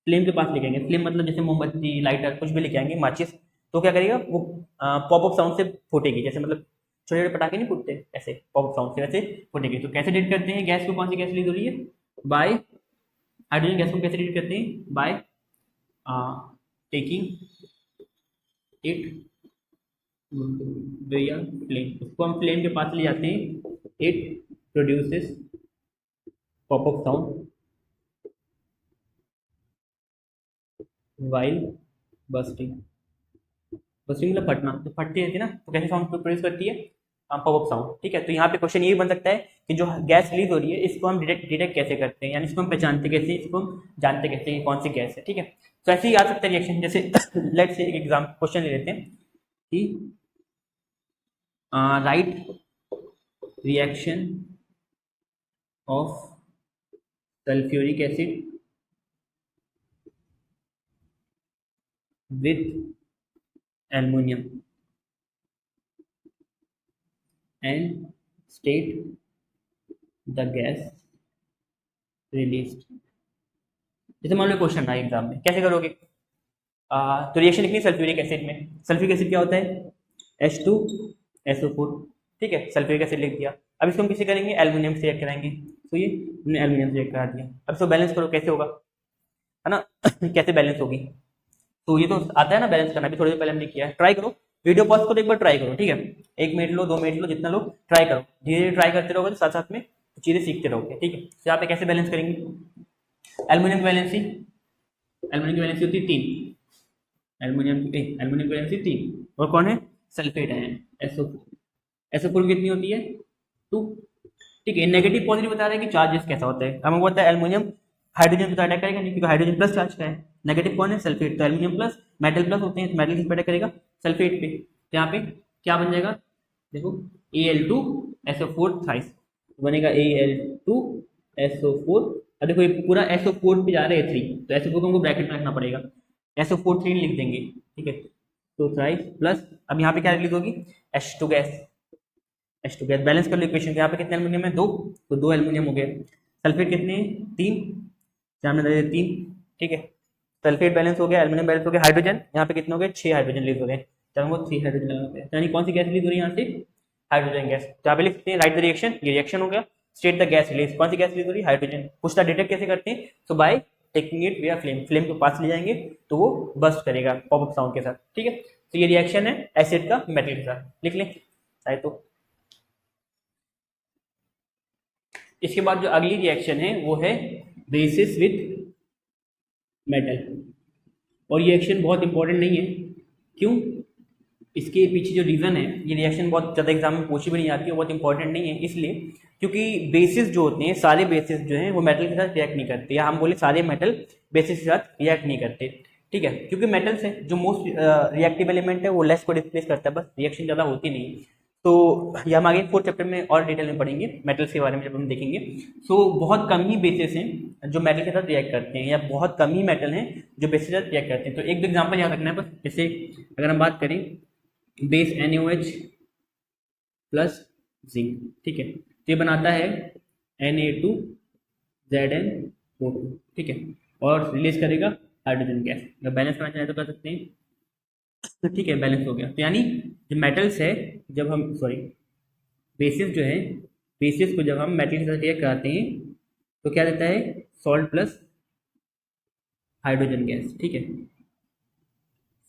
फ्लेम के पास लेके आएंगे, फ्लेम मतलब जैसे मोमबत्ती, लाइटर कुछ भी लेके आएंगे, माचिस, तो क्या करेगा वो पॉप अप साउंड से फूटेगी, जैसे मतलब छोटे छोटे पटाखे नहीं फूटते ऐसे पॉप अप साउंड से वैसे फूटेगी। तो कैसे डिटेक्ट करते हैं गैस को, कौन सी गैस रिलीज हो रही है, बाय हाइड्रोजन गैस को कैसे डिटेक्ट करते हैं, by taking it via flame, उसको हम फ्लेम के पास ले जाते हैं, it produces pop up sound while bursting. Bursting मतलब फटना, तो फटती रहती है ना, तो कैसे साउंड प्रोड्यूस करती है, पॉप अप साउंड, ठीक है। तो यहाँ पे क्वेश्चन ये बन सकता है कि जो गैस रिलीज हो रही है इसको हम डिटेक्ट कैसे करते हैं, यानी इसको हम पहचानते कैसे, इसको हम जानते कैसे कि कौन सी गैस है, ठीक है। तो ऐसे ही आ सकता है रिएक्शन, जैसे लेट्स से एक एग्जाम क्वेश्चन ले लेते हैं कि right reaction of sulphuric acid with aluminum and state the gas released। जैसे मान लो क्वेश्चन है एग्जाम में, कैसे करोगे, तो रिएक्शन लिखनी सल्फ्यूरिक एसिड में, सल्फ्यूरिक एसिड क्या होता है H2SO4, ठीक है, सल्फ्यूरिक एसिड लिख दिया। अब इसको हम किसे करेंगे, एल्यूमिनियम से रिएक्ट कराएंगे, तो ये हमने एल्यूमिनियम से रिएक्ट करा दिया। अब इसको बैलेंस करो, कैसे होगा, है ना कैसे बैलेंस होगी, तो ये तो आता है ना बैलेंस करना, भी थोड़ी देर पहले हमने किया है, ट्राई करो, वीडियो पॉज करो, एक बार ट्राई करो, ठीक है, 1 मिनट लो, 2 मिनट लो, जितना लो ट्राई करो, धीरे धीरे ट्राई करते रहोगे तो साथ साथ में चीजें सीखते रहोगे, ठीक है। तो यहाँ पे कैसे बैलेंस करेंगे, एल्यूमिनियम की वैलेंसी, एल्यूमिनियम की वैलेंसी होती है 3, एल्यूमिनियम की वैलेंसी 3, और कौन है, सल्फेट है SO4 कितनी होती है 2, ठीक है। नेगेटिव पॉजिटिव बता रहे हैं कि चार्जेस कैसा होता है, हमें पता है एल्यूमिनियम हाइड्रोजन पे अटैक करेगा नहीं, क्योंकि हाइड्रोजन प्लस चार्ज का है, नेगेटिव कौन है, सल्फेट, तो एल्यूमिनियम प्लस मेटल प्लस होते हैं, तो मेटल किस पे अटैक करेगा, सल्फेट पे, तो यहाँ पे क्या बन जाएगा, देखो Al2SO4 थ्राइस बनेगा, Al2SO4, अब देखो ये पूरा SO4 पे जा रहा है 3, तो SO4 को हमको ब्रैकेट में रखना पड़ेगा, SO4 3 लिख देंगे, ठीक है, तो थ्राइस प्लस, अब यहाँ पे क्या रिलीज होगी, H2 गैस, बैलेंस कर लो इक्वेशन, यहाँ पे कितने एल्यूमिनियम है 2, तो 2 एल्यूमिनियम हो गए, सल्फेट कितने 3, सामने दे 3, ठीक है, सल्फेट बैलेंस हो गया, एल्यूमिनियम बैलेंस हो गया, हाइड्रोजन यहाँ पे कितने हो गए 6 हाइड्रोजन रिलीज हो गए, तो हमको 3 हाइड्रोजन लगाना पड़ेगा, यानी कौन सी गैस रिलीज हो रही है यहाँ से, हाइड्रोजन गैस। तो यहाँ पे लिख सकते हैं राइट द रिएक्शन, ये रिएक्शन हो गया, स्टेट द गैस रिलीज, कौन सी गैस रिलीज हो रही है, हाइड्रोजन। पूछता डिटेक्ट कैसे करते हैं, तो bye taking it via flame, flame के पास ले जाएंगे तो वो बस्ट करेगा पॉप अप साउंड के साथ, ठीक है। तो ये रिएक्शन है एसिड का मेटल के साथ, लिख लें चाहे तो। इसके बाद जो अगली रिएक्शन है वो है बेसिस विथ मेटल, और ये रिएक्शन बहुत इंपॉर्टेंट नहीं है, क्यों, इसके पीछे जो रीज़न है, ये रिएक्शन बहुत ज़्यादा एग्जाम में पूछी भी नहीं आती है, बहुत इंपॉर्टेंट नहीं है, इसलिए क्योंकि बेसिस जो होते हैं, सारे बेसिस जो हैं वो मेटल के साथ रिएक्ट नहीं करते, या हम बोले सारे मेटल बेसिस के साथ रिएक्ट नहीं करते, ठीक है, क्योंकि मेटल से जो मोस्ट रिएक्टिव एलिमेंट है वो लेस को डिस्प्लेस करता है, बस रिएक्शन ज़्यादा होती नहीं। तो ये हम आगे 4th चैप्टर में और डिटेल में पढ़ेंगे मेटल्स के बारे में, जब हम देखेंगे। सो बहुत कम ही बेसिस हैं जो मेटल के साथ रिएक्ट करते हैं, या बहुत कम ही मेटल हैं जो बेसिस के साथ रिएक्ट करते हैं। तो एक दो एग्जाम्पल याद रखना है बस, जैसे अगर हम बात करें बेस NaOH प्लस जिंक, ठीक है, तो ये बनाता है Na2Zn O2, ठीक है, और रिलीज करेगा हाइड्रोजन गैस। अगर बैलेंस करना चाहें तो कर सकते हैं, तो ठीक है बैलेंस हो गया। तो यानी जो मेटल्स है, जब हम सॉरी बेसिस जो है, बेसिस को जब हम मेटल के साथ रिएक्ट कराते हैं तो क्या देता है, सॉल्ट प्लस हाइड्रोजन गैस, ठीक है,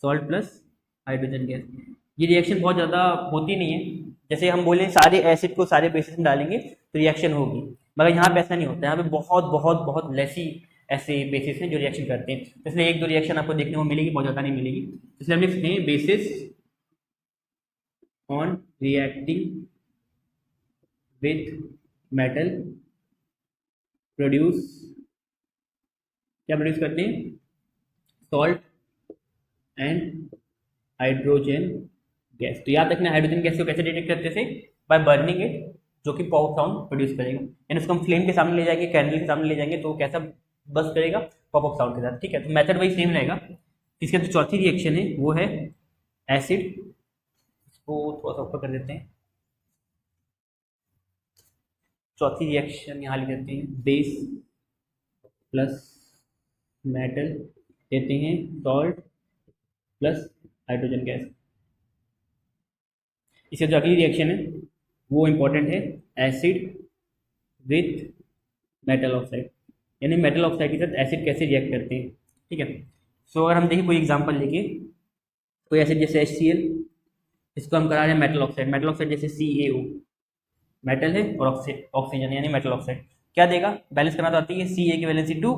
सॉल्ट प्लस हाइड्रोजन गैस। ये रिएक्शन बहुत ज़्यादा होती नहीं है, जैसे हम बोलें सारे एसिड को सारे बेसिस में डालेंगे तो रिएक्शन होगी, मगर यहाँ पे ऐसा नहीं होता है। यहाँ पे बहुत बहुत बहुत लेसी ऐसे बेसिस हैं जो रिएक्शन करते हैं, इसलिए एक दो रिएक्शन आपको देखने को मिलेगी, बहुत ज़्यादा नहीं मिलेगी। इसलिए हम लिखते हैं basis on reacting with metal produce, क्या प्रोड्यूस करते हैं, सॉल्ट एंड हाइड्रोजन गैस। तो याद रखना हाइड्रोजन गैस को कैसे डिटेक्ट करते थे, बाय बर्निंग इट, जो कि पॉप साउंड प्रोड्यूस करेगा। यानी उसको हम फ्लेम के सामने ले जाएंगे, कैंडल के सामने ले जाएंगे तो कैसा बस करेगा, पॉप अप साउंड के साथ, ठीक है। तो मेथड वही सेम रहेगा। इसका जो चौथी रिएक्शन है वो है एसिड, इसको थोड़ा सा ऊपर कर देते हैं, चौथी रिएक्शन यहाँ लिख देते हैं, बेस प्लस मेटल देते हैं सॉल्ट प्लस हाइड्रोजन गैस। इससे जो अगली रिएक्शन है वो इंपॉर्टेंट है, एसिड विथ मेटल ऑक्साइड, यानी मेटल ऑक्साइड के साथ एसिड कैसे रिएक्ट करते हैं, ठीक है। सो अगर हम देखें कोई एग्जांपल लेके, कोई एसिड जैसे HCl, इसको हम करा रहे हैं मेटल ऑक्साइड, मेटल ऑक्साइड जैसे CaO, मेटल है और ऑक्सीजन यानी मेटल ऑक्साइड, क्या देगा, बैलेंस करना तो आती है, Ca की वैलेंसी 2,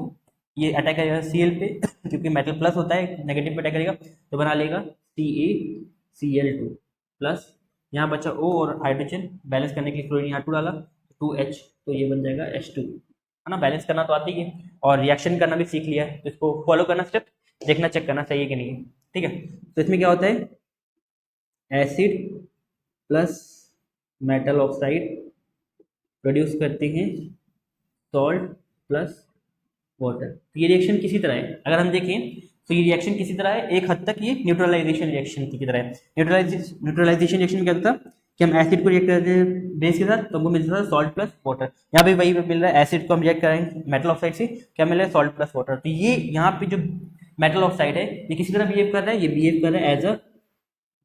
ये अटैक करेगा Cl पे क्योंकि मेटल प्लस होता है, नेगेटिव पे अटैक करेगा तो बना लेगा CaCl2 प्लस, यहाँ बचा O और हाइड्रोजन, बैलेंस करने के लिए क्लोरीन यहाँ 2 डाला 2H, तो ये बन जाएगा H2, है ना। बैलेंस करना तो आती है और रिएक्शन करना भी सीख लिया है, तो इसको फॉलो करना, स्टेप देखना, चेक करना सही है कि नहीं है, ठीक है। तो इसमें क्या होता है, acid plus metal oxide produce करते हैं सॉल्ट प्लस वाटर। तो ये रिएक्शन किसी तरह है, अगर हम देखें तो ये रिएक्शन किसी तरह है, एक हद तक ये न्यूट्रलाइजेशन रिएक्शन की तरह है। न्यूट्रलाइजेशन रिएक्शन में क्या होता है कि हम एसिड को रिएक्ट करते हैं बेस के साथ तो हमको मिलता है सॉल्ट प्लस वाटर, यहाँ पे वही मिल रहा है, एसिड को हम रिएक्ट करेंगे मेटल ऑक्साइड से, क्या मिल रहा है, सॉल्ट प्लस वाटर। तो ये यहाँ पे जो मेटल ऑक्साइड है ये किसी तरह बिहेव कर रहा है, ये बिहेव कर रहा है एज अ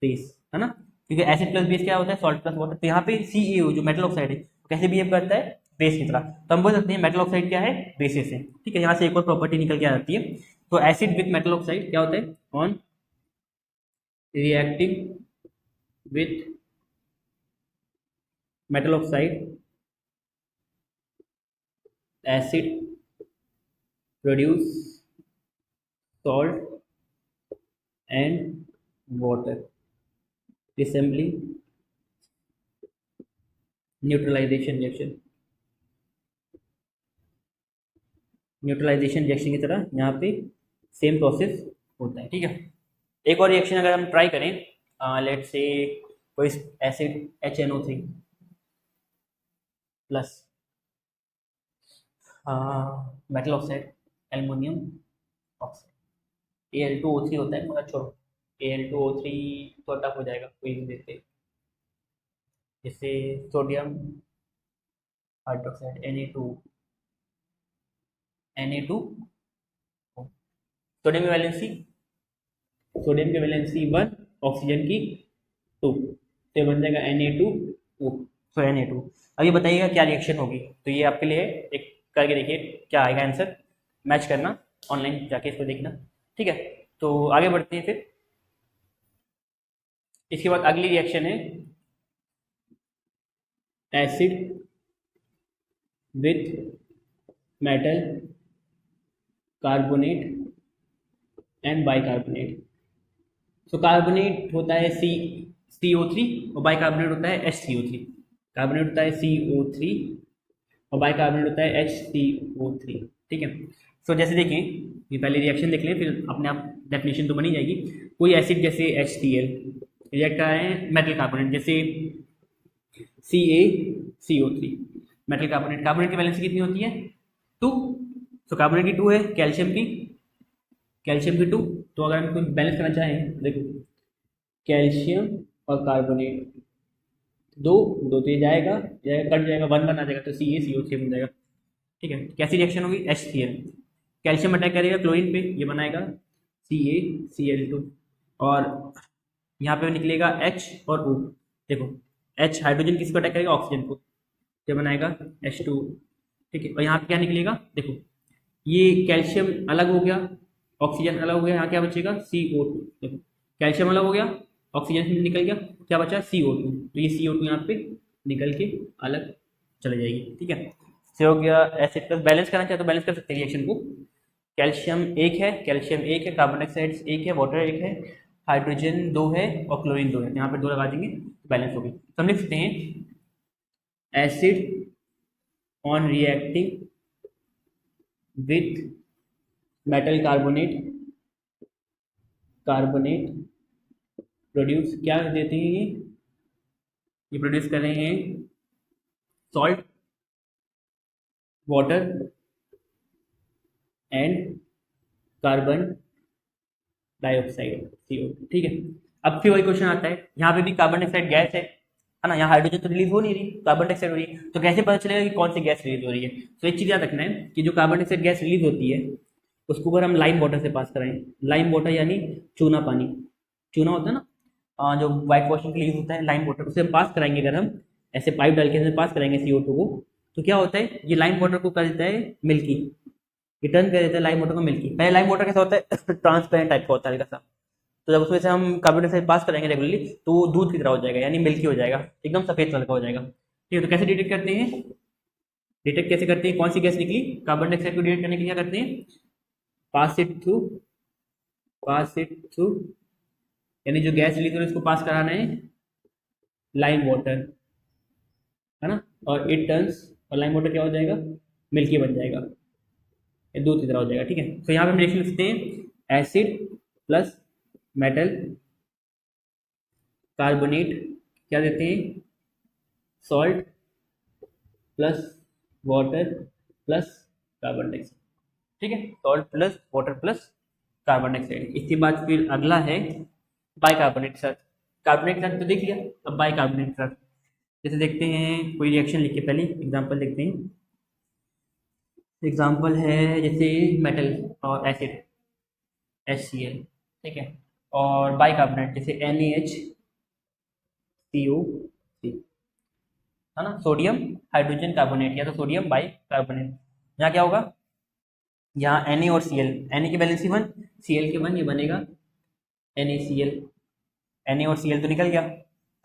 बेस, है ना, क्योंकि एसिड प्लस बेस क्या होता है, सॉल्ट प्लस वाटर। तो यहाँ पे CaO जो मेटल ऑक्साइड है कैसे बिहेव करता है, बेस की तरह। तो हम बोल सकते हैं मेटल ऑक्साइड क्या है, बेसिस है, ठीक है। यहाँ से एक और प्रॉपर्टी निकल के आ जाती है। तो एसिड विथ मेटल ऑक्साइड क्या होता है, on reacting with metal oxide acid produce salt and water, assembly neutralisation reaction. Neutralisation reaction की तरह यहाँ पे सेम प्रोसेस होता है, ठीक है। एक और रिएक्शन अगर हम ट्राई करें, लेट्स से कोई acid HNO3 plus metal oxide aluminium oxide, Al2O3 होता है, मगर छोड़ो Al2O3 तो टफ हो जाएगा, कोई नहीं देते, जैसे सोडियम हाइड्रोक्साइड Na2 सोडियम की वैलेंसी 1, ऑक्सीजन की 2, तो बन जाएगा Na2O, सो Na2। अब ये बताइएगा क्या रिएक्शन होगी, तो ये आपके लिए एक करके देखिए क्या आएगा आंसर, मैच करना, ऑनलाइन जाके इसको देखना, ठीक है। तो आगे बढ़ते हैं फिर। इसके बाद अगली रिएक्शन है acid with metal carbonate and bicarbonate. So carbonate होता है CO3 और बाइकार्बोनेट होता है HCO3। कार्बोनेट होता है CO3 और बाइकार्बोनेट होता है HCO3, ठीक है। सो जैसे देखें, ये पहले रिएक्शन देख लें, फिर अपने आप डेफिनेशन तो बनी जाएगी। कोई एसिड जैसे HCl रिएक्ट कर रहे हैं मेटल कार्बोनेट जैसे CaCO3, मेटल कार्बोनेट, कार्बोनेट की वैलेंसी कितनी होती है 2, तो कार्बोनेट की 2 है, कैल्शियम की 2। तो अगर हम कुछ बैलेंस करना चाहें, देखो कैल्शियम और कार्बोनेट दो दो तो ये जाएगा कट जाएगा, वन वन आ जाएगा, तो CaCO3 बन जाएगा। ठीक है, कैसी रिएक्शन होगी, HCl, कैल्शियम अटैक करेगा क्लोरीन पे, ये बनाएगा CaCl2, और यहाँ पे निकलेगा H और O। देखो H हाइड्रोजन किसको अटैक करेगा, ऑक्सीजन को, ये बनाएगा H2। ठीक है, और यहाँ पे क्या निकलेगा, देखो ये कैल्शियम अलग हो गया, ऑक्सीजन अलग हो गया, यहाँ क्या बचेगा CO2। देखो कैल्शियम अलग हो गया, ऑक्सीजन से निकल गया, क्या बचा CO2, तो ये CO2 यहाँ पे निकल के अलग चले जाएगी। ठीक है, से हो गया एसिड प्लस। बैलेंस करना चाहे तो बैलेंस कर सकते हैं रिएक्शन को, कैल्शियम एक है, कार्बन डाइऑक्साइड एक है, वाटर एक है, हाइड्रोजन दो है और क्लोरीन दो है, यहाँ पे दो लगा देंगे तो बैलेंस होगी। तो हम लिख सकते हैं acid on reacting with metal carbonate produce, क्या देते हैं ये प्रोड्यूस कर रहे हैं salt, water and carbon dioxide CO2। ठीक है, अब फिर वही क्वेश्चन आता है, यहाँ पे भी कार्बन डाइऑक्साइड गैस है ना, यहाँ हाइड्रोजन तो रिलीज हो नहीं रही, कार्बन डाइऑक्साइड हो रही है, तो कैसे पता चलेगा कि कौन सी गैस रिलीज हो रही है। तो एक चीज याद रखना है कि जो कार्बन डाइऑक्साइड गैस रिलीज होती है उसको अगर हम लाइम वाटर से पास कराएं, लाइम वाटर यानी चूना पानी, चूना होता है ना, जो व्हाइट वॉशिंग के लिए यूज होता है, लाइम वाटर, उसे हम पास कराएंगे, अगर हम ऐसे पाइप डाल के पास कराएंगे CO2 को, तो क्या होता है, ये लाइम वाटर को कर देता है मिल्की, रिटर्न कर देता है लाइम वाटर को मिल्की। पहले लाइम वाटर कैसा होता है ट्रांसपेरेंट टाइप का होता है हल्का सा, तो जब उसमें से हम कार्बन डाइऑक्साइड पास करेंगे रेगुलरली तो वो दूध की तरह हो जाएगा, यानी मिल्की हो जाएगा, एकदम सफेद कलर का हो जाएगा। ठीक है, तो कैसे डिटेक्ट करते हैं, डिटेक्ट कैसे करते हैं, कौन सी गैस निकली, कार्बन डाइऑक्साइड को डिटेक्ट करने के लिए क्या करते हैं, पास इट थ्रू, यानी जो गैस रिलीज हो रही है उसको पास कराना है लाइम वाटर, है ना, और इट टर्न्स, और लाइम वाटर क्या हो जाएगा, मिल्की बन जाएगा, ये दूध की तरह हो जाएगा। ठीक है, तो यहाँ पे हम रिएक्शन लिखते हैं एसिड प्लस मेटल कार्बोनेट, क्या देते हैं salt plus water plus carbon dioxide. ठीक है, salt plus water plus carbon dioxide. इसके बाद फिर अगला है बाइकार्बोनेट के साथ, कार्बोनेट के साथ तो देख लिया, अब बाइकार्बोनेट के साथ जैसे देखते हैं, कोई रिएक्शन लिख के पहले एग्जांपल देखते हैं। एग्जांपल है जैसे मेटल और एसिड HCl, ठीक है, और बाइकार्बोनेट जैसे NaHCO3, है ना, सोडियम हाइड्रोजन कार्बोनेट या तो सोडियम बाइकार्बोनेट। यहाँ क्या होगा, यहाँ Na और Cl, Na की वैलेंसी 1, Cl के 1, ये बनेगा NaCl, Na और Cl तो निकल गया,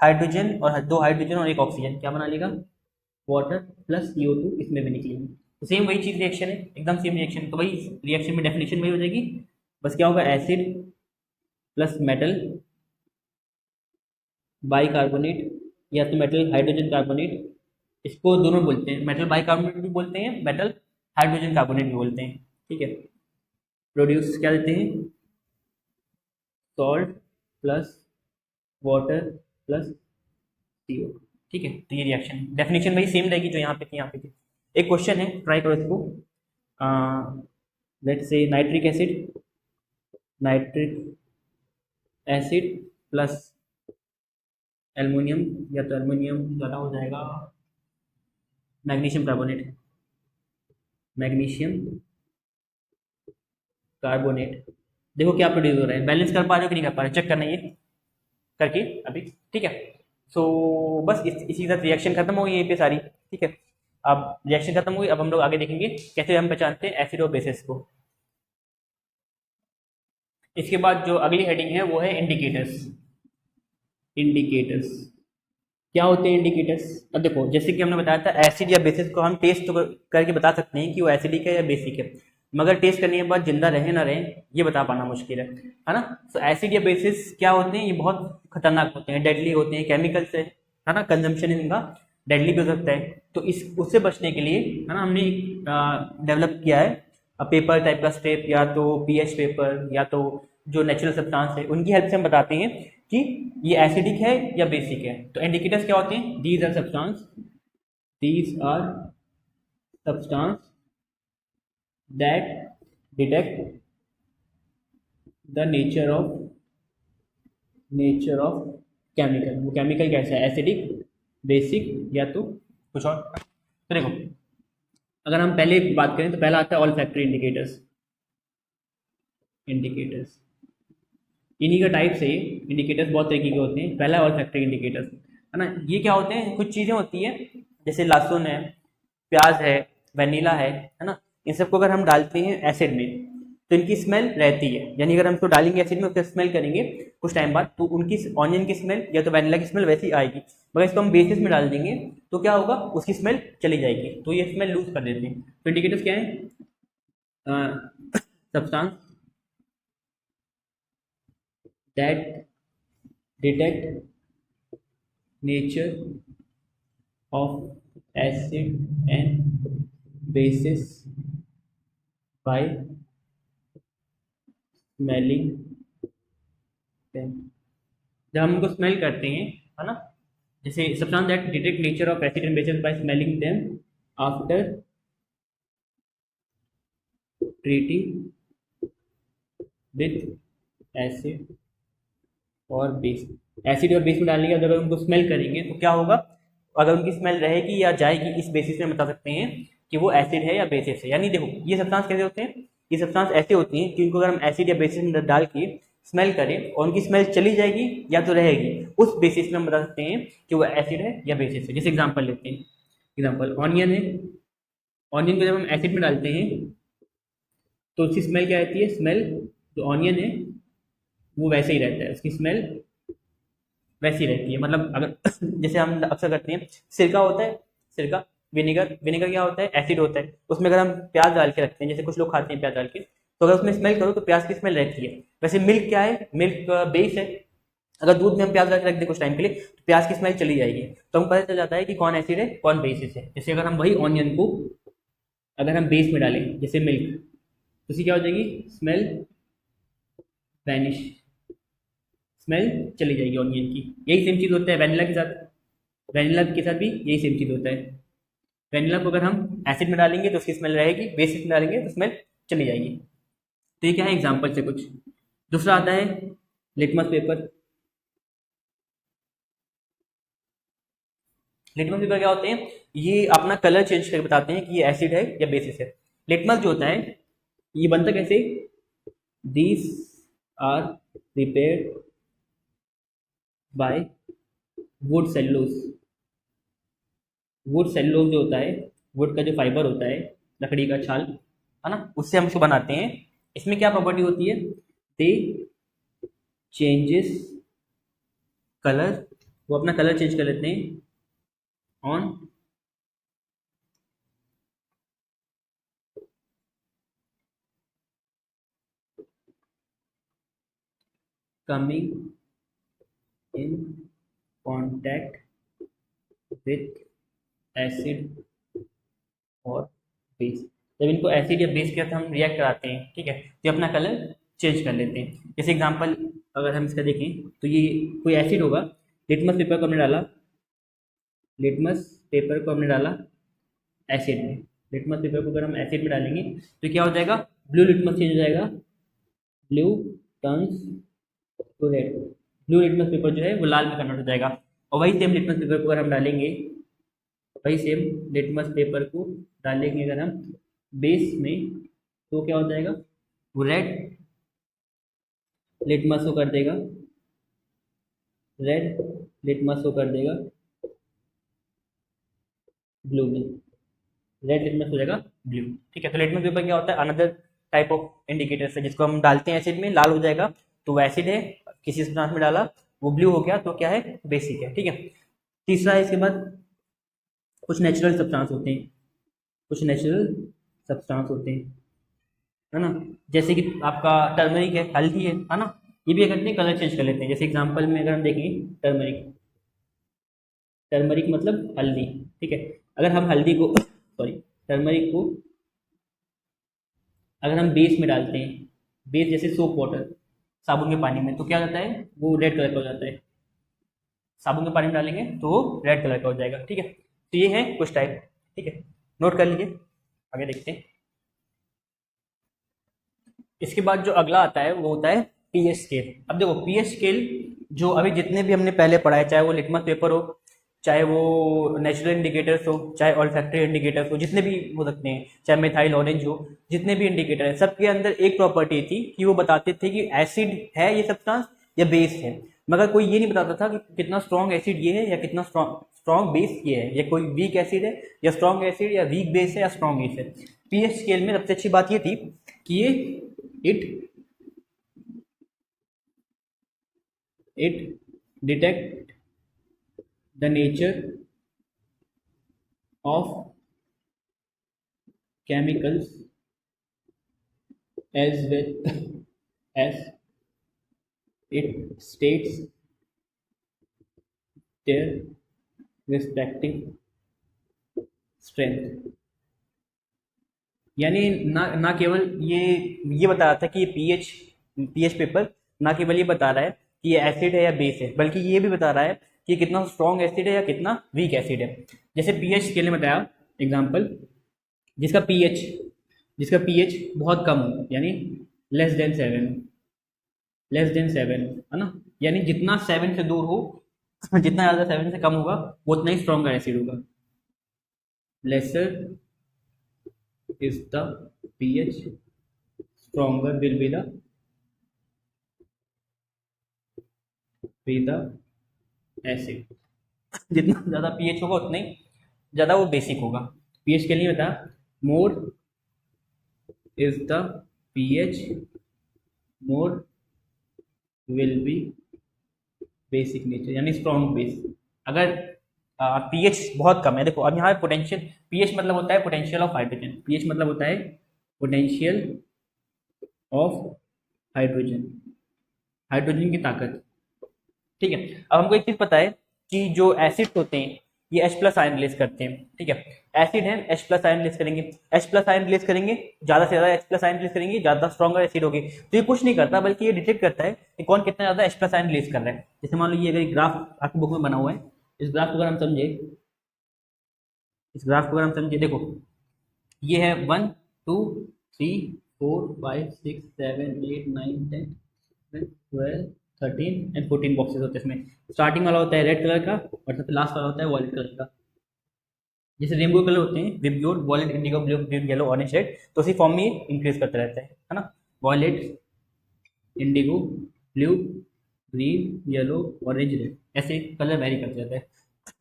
हाइड्रोजन और दो हाइड्रोजन और एक ऑक्सीजन क्या बना लेगा, वाटर प्लस CO2, इसमें भी निकलेगी। तो सेम वही चीज रिएक्शन है, एकदम सेम रिएक्शन, तो वही रिएक्शन में डेफिनेशन वही हो जाएगी, बस क्या होगा एसिड प्लस मेटल बाइकार्बोनेट या तो मेटल हाइड्रोजन कार्बोनेट, इसको दोनों बोलते हैं, मेटल बाइकार्बोनेट भी बोलते हैं, मेटल हाइड्रोजन कार्बोनेट भी बोलते हैं। ठीक है, प्रोड्यूस क्या देते हैं salt plus water plus CO। ठीक है, तो ये रिएक्शन डेफिनेशन वही सेम रहेगी जो यहाँ पे थी, यहाँ पे थी। एक क्वेश्चन है, ट्राई करो इसको, let's say nitric acid plus aluminium, या तो एल्युमिनियम ज़्यादा हो जाएगा, मैग्नीशियम कार्बोनेट, देखो क्या प्रोड्यूस हो रहा है, बैलेंस कर पा रहे हो कि नहीं कर पा रहे, चेक करना ये करके अभी। ठीक है, सो बस इसी के साथ रिएक्शन खत्म हो गई यहीं पे सारी। ठीक है, अब रिएक्शन खत्म हुई, अब हम लोग आगे देखेंगे कैसे हम पहचानते हैं एसिड और बेसिस को। इसके बाद जो अगली हेडिंग है वो है इंडिकेटर्स। क्या होते हैं इंडिकेटर्स, अब देखो जैसे कि हमने बताया था एसिड या बेसिस को हम टेस्ट तो करके बता सकते हैं कि वो एसिडिक है या बेसिक है, मगर टेस्ट करने के बाद जिंदा रहे ना रहे ये बता पाना मुश्किल है ना। तो एसिड या बेसिस क्या होते हैं, ये बहुत खतरनाक होते हैं, डेडली होते हैं, केमिकल से, है ना, कंजम्पशन इनका डेडली भी हो सकता है। तो इस उससे बचने के लिए, है ना, हमने डेवलप किया है पेपर टाइप का स्टेप, या तो पीएच पेपर या तो जो नेचुरल सब्सटेंस है उनकी हेल्प से हम बताते हैं कि ये एसिडिक है या बेसिक है। तो इंडिकेटर्स क्या होते हैं, these are substances that detect the nature of chemical, वो केमिकल कैसा है, एसिडिक बेसिक या तो कुछ और। तो देखो, अगर हम पहले बात करें तो पहला आता है ऑल फैक्ट्री इंडिकेटर्स। इन्हीं का टाइप से इंडिकेटर्स बहुत तरीके के होते हैं। पहला ऑल फैक्ट्री इंडिकेटर्स, है ना। ये क्या होते हैं, कुछ चीज़ें होती है जैसे लहसुन है, प्याज है, वनीला है ना। इन सबको अगर हम डालते हैं एसिड में तो इनकी स्मेल रहती है, यानी अगर हम इसको डालेंगे एसिड में उसका स्मेल करेंगे कुछ टाइम बाद तो उनकी ऑनियन की स्मेल या तो वनीला की स्मेल वैसी आएगी। मगर इसको हम बेसिस में डाल देंगे तो क्या होगा, उसकी स्मेल चली जाएगी, तो ये स्मेल लूज कर देते हैं। तो इंडिकेटर्स क्या है, substance that detect nature of acid and bases by smelling them। जब हम उनको स्मेल करते हैं, है ना, जैसे substance that detect nature of acid and bases by smelling them after treating with acid और बेस। एसिड और बेस में डालने के बाद अगर उनको स्मेल करेंगे तो क्या होगा, अगर उनकी स्मेल रहेगी या जाएगी इस बेसिस में बता सकते हैं कि वो एसिड है या बेसिस है। यानी देखो ये सब्सटेंस कैसे होते हैं, ये सब्सटेंस ऐसे होती हैं कि उनको अगर हम एसिड या बेसिस में डाल के स्मेल करें और उनकी स्मेल चली जाएगी या तो रहेगी, उस बेसिस में हम बता सकते हैं कि वो एसिड है या बेसिस है। जैसे एग्जाम्पल लेते हैं, एग्जाम्पल ऑनियन है। ऑनियन को जब हम एसिड में डालते हैं तो उसकी स्मेल क्या रहती है, स्मेल जो ऑनियन है वो वैसे ही रहता है, उसकी स्मेल वैसी रहती है। मतलब अगर जैसे हम अक्सर करते हैं, सिरका होता है, सिरका, विनेगर, विनेगर क्या होता है, एसिड होता है। उसमें अगर हम प्याज डाल के रखते हैं, जैसे कुछ लोग खाते हैं प्याज डाल के, तो अगर उसमें स्मेल करो तो प्याज की स्मेल रहती है। वैसे मिल्क क्या है, मिल्क बेस है। अगर दूध में हम प्याज डाल के रख दें कुछ टाइम के लिए तो प्याज की स्मेल चली जाएगी, तो हमको पता चल जाता है कि कौन एसिड है कौन बेसिस है। जैसे अगर हम वही ऑनियन को अगर हम बेस में डालें जैसे मिल्क, तो उसकी क्या हो जाएगी, स्मेल वैनिश, स्मेल चली जाएगी ऑनियन की। यही सेम चीज़ होता है वैनिला के साथ, वैनिला के साथ भी यही सेम चीज़ होता है। वैनिला को अगर हम एसिड में डालेंगे तो उसकी स्मेल रहेगी, बेसिस में डालेंगे तो स्मेल चली जाएगी। तो ये क्या है, एग्जाम्पल से कुछ। दूसरा आता है लिटमस पेपर। लिटमस पेपर क्या होते हैं, ये अपना कलर चेंज करके बताते हैं कि ये एसिड है या बेसिस है। लिटमस जो होता है ये बनता कैसे, these are prepared by wood cellulose. Wood cellulose जो होता है, वुड का जो फाइबर होता है, लकड़ी का छाल, है ना, उससे हम इसको बनाते हैं। इसमें क्या प्रॉपर्टी होती है, दे चेंजेस कलर, वो अपना कलर चेंज कर लेते हैं on coming in contact with acid और बेस। जब इनको एसिड या बेस के साथ हम रिएक्ट कराते हैं, ठीक है, तो ये अपना कलर चेंज कर लेते हैं। जैसे एग्जांपल अगर हम इसका देखें तो ये कोई एसिड होगा, लिटमस पेपर को हमने डाला, लिटमस पेपर को हमने डाला एसिड में। लिटमस पेपर को अगर हम एसिड में डालेंगे तो क्या हो जाएगा, ब्लू लिटमस चेंज हो जाएगा, blue turns to red. Blue litmus paper जो है वो लाल में कन्वर्ट हो जाएगा। और वही सेम लिटमस पेपर को अगर हम डालेंगे, वही सेम लिटमस पेपर को डालेंगे अगर हम बेस में, तो क्या हो जाएगा, वो रेड लिटमस को कर देगा, रेड लिटमस को कर देगा ब्लू में, रेड लिटमस हो जाएगा ब्लू। ठीक है, तो लिटमस पेपर क्या होता है, अनदर टाइप ऑफ इंडिकेटर है जिसको हम डालते हैं एसिड में, लाल हो जाएगा तो वो एसिड है, किसी सब्सटेंस में डाला वो ब्लू हो गया तो क्या है, बेसिक है। ठीक है, तीसरा है इसके बाद कुछ नेचुरल सब्सटेंस होते हैं, कुछ नेचुरल सब्सटेंस होते हैं, है ना। जैसे कि आपका टर्मरिक है, हल्दी है ना, ये भी करते हैं कलर चेंज कर लेते हैं। जैसे एग्जांपल में अगर हम देखें टर्मरिक, टर्मरिक मतलब हल्दी, ठीक है। अगर हम हल्दी को सॉरी टर्मरिक को अगर हम बेस में डालते हैं, बेस जैसे सोप वाटर, साबुन के पानी में, तो क्या होता है, वो रेड कलर का हो जाता है। साबुन के पानी में डालेंगे तो वो रेड कलर का हो जाएगा। ठीक है, तो ये है कुछ टाइप, ठीक है, नोट कर लीजिए, आगे देखते हैं। इसके बाद जो अगला आता है वो होता है पीएच स्केल। अब देखो पीएच स्केल जो अभी जितने भी हमने पहले पढ़ा है, चाहे वो लिटमस पेपर हो, चाहे वो नेचुरल इंडिकेटर्स हो, चाहे ऑल्फैक्टरी इंडिकेटर्स हो, जितने भी हो सकते हैं, चाहे मिथाइल ऑरेंज हो, जितने भी इंडिकेटर है सबके अंदर एक प्रॉपर्टी थी कि वो बताते थे कि एसिड है ये सब्सटेंस या बेस है, मगर कोई ये नहीं बताता था कि कितना स्ट्रॉन्ग एसिड ये है या कितना स्ट्रॉन्ग बेस ये है, या कोई वीक एसिड है या स्ट्रॉन्ग एसिड, या वीक बेस है या स्ट्रॉन्ग बेस है। पीएच स्केल में सबसे अच्छी बात ये थी कि it detect the nature of chemicals as well as it states their respective strength। यानी ना केवल ये बता रहा था कि ये पीएच पेपर ना केवल ये बता रहा है कि ये एसिड है या बेस है, बल्कि ये भी बता रहा है कि कितना स्ट्रॉन्ग एसिड है या कितना वीक एसिड है। जैसे पीएच स्केल ने बताया एग्जांपल, जिसका पीएच बहुत कम हो, यानी लेस देन 7 है ना, यानी जितना 7 से दूर हो, जितना ज़्यादा 7 से कम होगा वो उतना ही स्ट्रॉन्गर एसिड होगा। Lesser is the pH, stronger will be the acid। जितना ज़्यादा pH होगा उतना ही ज़्यादा वो बेसिक होगा। pH के लिए बता, more is the pH, more will be basic nature, यानी स्ट्रॉन्ग बेस। अगर पीएच बहुत कम है, देखो अब यहाँ पोटेंशियल, पीएच मतलब होता है पोटेंशियल ऑफ हाइड्रोजन, पीएच मतलब होता है पोटेंशियल ऑफ हाइड्रोजन, हाइड्रोजन की ताकत। ठीक है, अब हमको एक चीज पता है कि जो एसिड होते हैं ये H+ आयन रिलीज करते हैं। ठीक है, एसिड है, H+ आयन रिलीज करेंगे, H+ आयन रिलीज करेंगे, ज्यादा से ज्यादा H+ आयन रिलीज करेंगे, ज्यादा स्ट्रॉन्गर एसिड होगी। तो ये कुछ नहीं करता, बल्कि ये डिटेक्ट करता है कि कौन कितना ज्यादा H+ आयन रिलीज कर रहा है। जैसे मान लो ये अगर ग्राफ आपकी बुक में बना हुआ है, इस ग्राफ को अगर हम समझे, देखो ये है 1 2 3 4 5 6 7 8 9 10 12 13 एंड 14 बॉक्सेस होते हैं इसमें। स्टार्टिंग वाला होता है रेड कलर का और सबसे लास्ट वाला होता है वॉयलेट कलर का। जैसे रेनबो कलर होते हैं, VIBGYOR, violet, indigo, blue, green, yellow, orange, red, तो उसी फॉर्म में इंक्रीज करते रहता है ना। Violet, indigo, blue, green, yellow, orange, red, ऐसे कलर वेरी करते रहते हैं।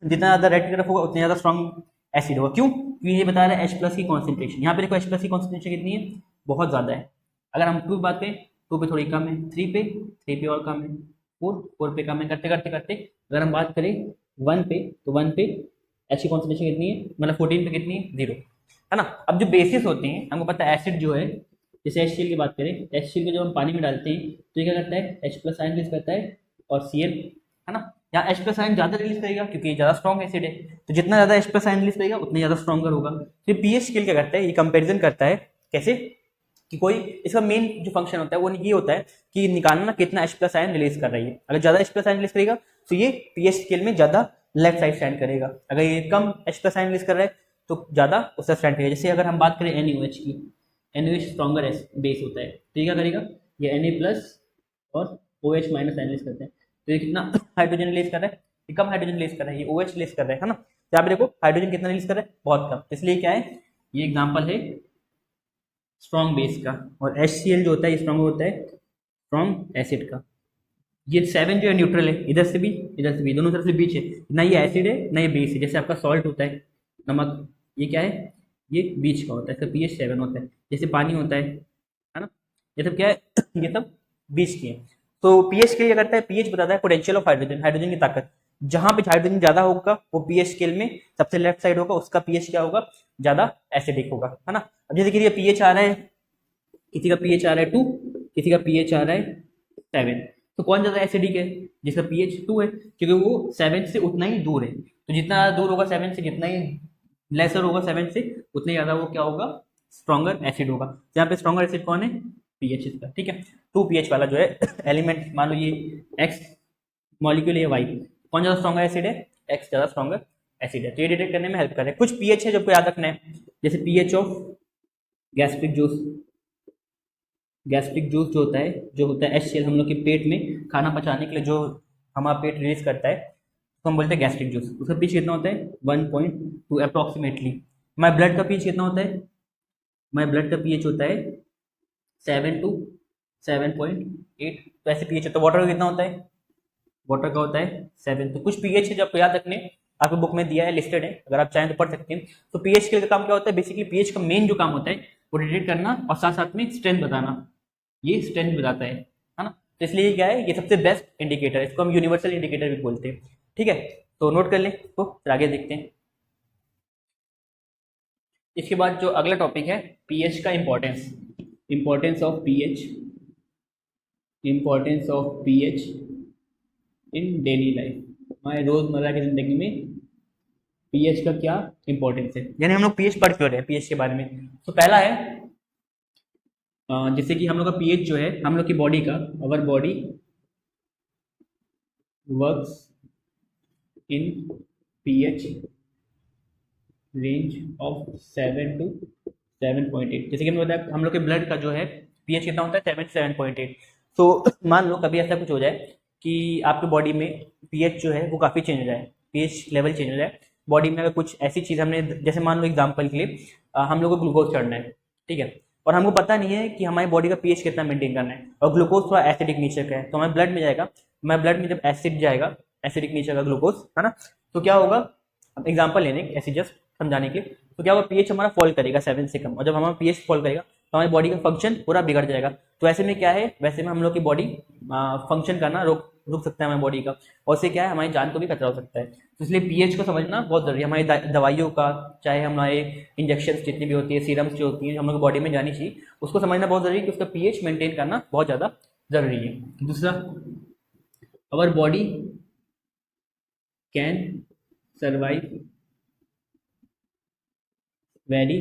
जितना ज़्यादा रेड की तरफ होगा उतना ज़्यादा स्ट्रॉन्ग एसिड होगा। क्यों? क्योंकि ये बता रहा है H+ की कॉन्सेंट्रेशन। यहाँ पे देखो H+ की कॉन्सेंट्रेशन कितनी है, बहुत ज़्यादा है। अगर हम 2 की बात करें, 2 पे थोड़ी कम है, 3 पे और कम है, 4 पे कम है, करते करते करते अगर हम बात करें 1 पे, तो 1 पे H की कॉन्सेंट्रेशन कितनी है, मतलब 14 पे कितनी है, 0 है ना। अब जो बेसिस होते हैं हमको पता है एसिड जो है, जैसे HCl की बात करें, HCl को जब हम पानी में डालते हैं तो ये क्या करता है, H+ आयन रिलीज करता है और Cl है ना। यहाँ H+ आयन ज़्यादा रिलीज करेगा क्योंकि ये ज़्यादा स्ट्रॉन्ग एसिड है, तो जितना ज़्यादा H+ आयन रिलीज करेगा उतना ज़्यादा स्ट्रॉन्गर होगा। तो पीएच स्केल क्या करता है, ये कंपैरिजन करता है कैसे, कि कोई इसका मेन जो फंक्शन होता है वो ये होता है कि निकालना कितना H+ आयन रिलीज कर रही है। अगर ज़्यादा H+ आयन रिलीज करेगा तो ये पीएच स्केल में ज़्यादा लेफ्ट साइड स्टैंड करेगा, अगर ये कम H+ आयन रिलीज कर रहा है तो ज़्यादा उसका स्टैंड करेगा। जैसे अगर हम बात करें NaOH की, NaOH स्ट्रॉन्गर बेस होता है, तो ये क्या करेगा, ये Na+ और OH- आयन रिलीज करते हैं, तो ये कितना हाइड्रोजन रिलीज कर रहा है, ये कम हाइड्रोजन रिलीज कर रहा है, ये OH रिलीज कर रहा है ना। तो यहाँ पे देखो हाइड्रोजन कितना रिलीज कर रहा है, बहुत कम। इसलिए क्या है, ये एग्जांपल है स्ट्रॉन्ग बेस का। और HCl जो होता है ये स्ट्रॉन्ग होता है स्ट्रॉन्ग एसिड का। ये 7 जो है न्यूट्रल है, इधर से भी दोनों तरफ से बीच है, ना ये एसिड है ना ये बेस है। जैसे आपका सॉल्ट होता है, नमक, ये क्या है, ये बीच का होता है, इसका pH 7 होता है। जैसे पानी होता है ना, ये सब क्या है ये सब बीच की है। तो पीएच स्केल क्या करता है, पीएच बताता है पोटेंशियल ऑफ हाइड्रोजन, हाइड्रोजन की ताकत। जहां पे हाइड्रोजन ज्यादा होगा वो पीएच स्केल में सबसे लेफ्ट साइड होगा, उसका पीएच क्या होगा, ज्यादा एसिडिक होगा, है ना। अब जैसे कि पीएच आ रहा है, किसी का पीएच आ रहा है 2, किसी का पीएच आ रहा है 7, तो कौन ज्यादा एसिडिक है, जिसका पीएच 2 है, क्योंकि वो 7 से उतना ही दूर है। तो जितना दूर होगा 7 से, जितना ही लेसर होगा 7 से, उतना ज्यादा वो क्या होगा, स्ट्रॉन्गर एसिड होगा। यहाँ पे स्ट्रॉन्गर एसिड कौन है, पीएच इसका। ठीक है, 2 पीएच वाला जो है एलिमेंट, मान लो ये एक्स मॉलिक्यूल है, वाई, कौन ज्यादा स्ट्रॉन्गर एसिड है, एक्स ज्यादा स्ट्रॉन्गर एसिड है। तो ये डिटेक्ट करने में हेल्प कर रहे हैं। कुछ पीएच है जो आपको याद रखना है, जैसे pH of gastric juice, gastric juice जो होता है HCl, हम लोग के पेट में खाना पचाने के लिए जो हमारा पेट रिलीज करता है, हम बोलते हैं गैस्ट्रिक जूस, उसका पीएच कितना होता है 1.2 अप्रॉक्सीमेटली। हमारे ब्लड का पीएच कितना होता है, हमारे ब्लड का पीएच होता है 7 to 7.8। तो ऐसे पीएच होता है। वाटर का कितना होता है, वाटर का होता है 7। तो कुछ पीएच है जो आपको याद रखने, आपको बुक में दिया है, लिस्टेड है, अगर आप चाहें तो पढ़ सकते हैं। तो पीएच के काम क्या होता है, बेसिकली पीएच का मेन जो काम होता है वो डिटेक्ट करना और साथ साथ में स्ट्रेंथ बताना, ये स्ट्रेंथ बताता है ना। तो इसलिए क्या है, ये सबसे बेस्ट इंडिकेटर है, इसको हम यूनिवर्सल इंडिकेटर भी बोलते हैं। ठीक है, तो नोट कर लें इसको, फिर आगे देखते हैं। इसके बाद जो अगला टॉपिक है पीएच का importance, importance of pH, importance of pH in daily life, हमारे रोजमर्रा की जिंदगी में पीएच का क्या इंपॉर्टेंस है, यानी हम लोग पीएच पढ़ क्यों रहे हैं पीएच के बारे में। तो पहला है जैसे कि हम लोग का पीएच जो है हम लोग की बॉडी का, our body works in pH range of 7 to 7.8। जैसे कि हमने बताया हम लोग के ब्लड का जो है पीएच कितना होता है 7 to 7.8। तो मान लो कभी ऐसा कुछ हो जाए कि आपकी बॉडी में पीएच जो है वो काफ़ी चेंज हो जाए, पीएच लेवल चेंज हो जाए बॉडी में, अगर कुछ ऐसी चीज़ हमने, जैसे मान लो एग्जांपल के लिए हम लोग को ग्लूकोज चढ़ना है, ठीक है, और हमको पता नहीं है कि हमारी बॉडी का पीएच कितना मेंटेन करना है, और ग्लूकोज थोड़ा एसिडिक नेचर का है, तो हमारे ब्लड में जाएगा, हमारे ब्लड में जब एसिड जाएगा, एसिडिक नेचर का ग्लूकोज है ना, तो क्या होगा, एग्जाम्पल लेने ऐसे जस्ट समझाने के लिए, तो क्या होगा, पीएच हमारा फॉल करेगा 7 से कम, और जब हमारा पीएच फॉल करेगा तो हमारी बॉडी का फंक्शन पूरा बिगड़ जाएगा। तो ऐसे में क्या है, वैसे में हम लोग की बॉडी फंक्शन करना रुक सकता है हमारी बॉडी का, और उससे क्या है हमारी जान को भी खतरा हो सकता है। तो इसलिए पीएच को समझना बहुत जरूरी है। हमारी दवाइयों का, चाहे हमारे इंजेक्शन जितनी भी होती है, सीरम्स जो होती है हम लोग बॉडी में जानी चाहिए, उसको समझना बहुत जरूरी है कि उसका पीएच मेंटेन करना बहुत ज़्यादा जरूरी है। दूसरा, our body can survive very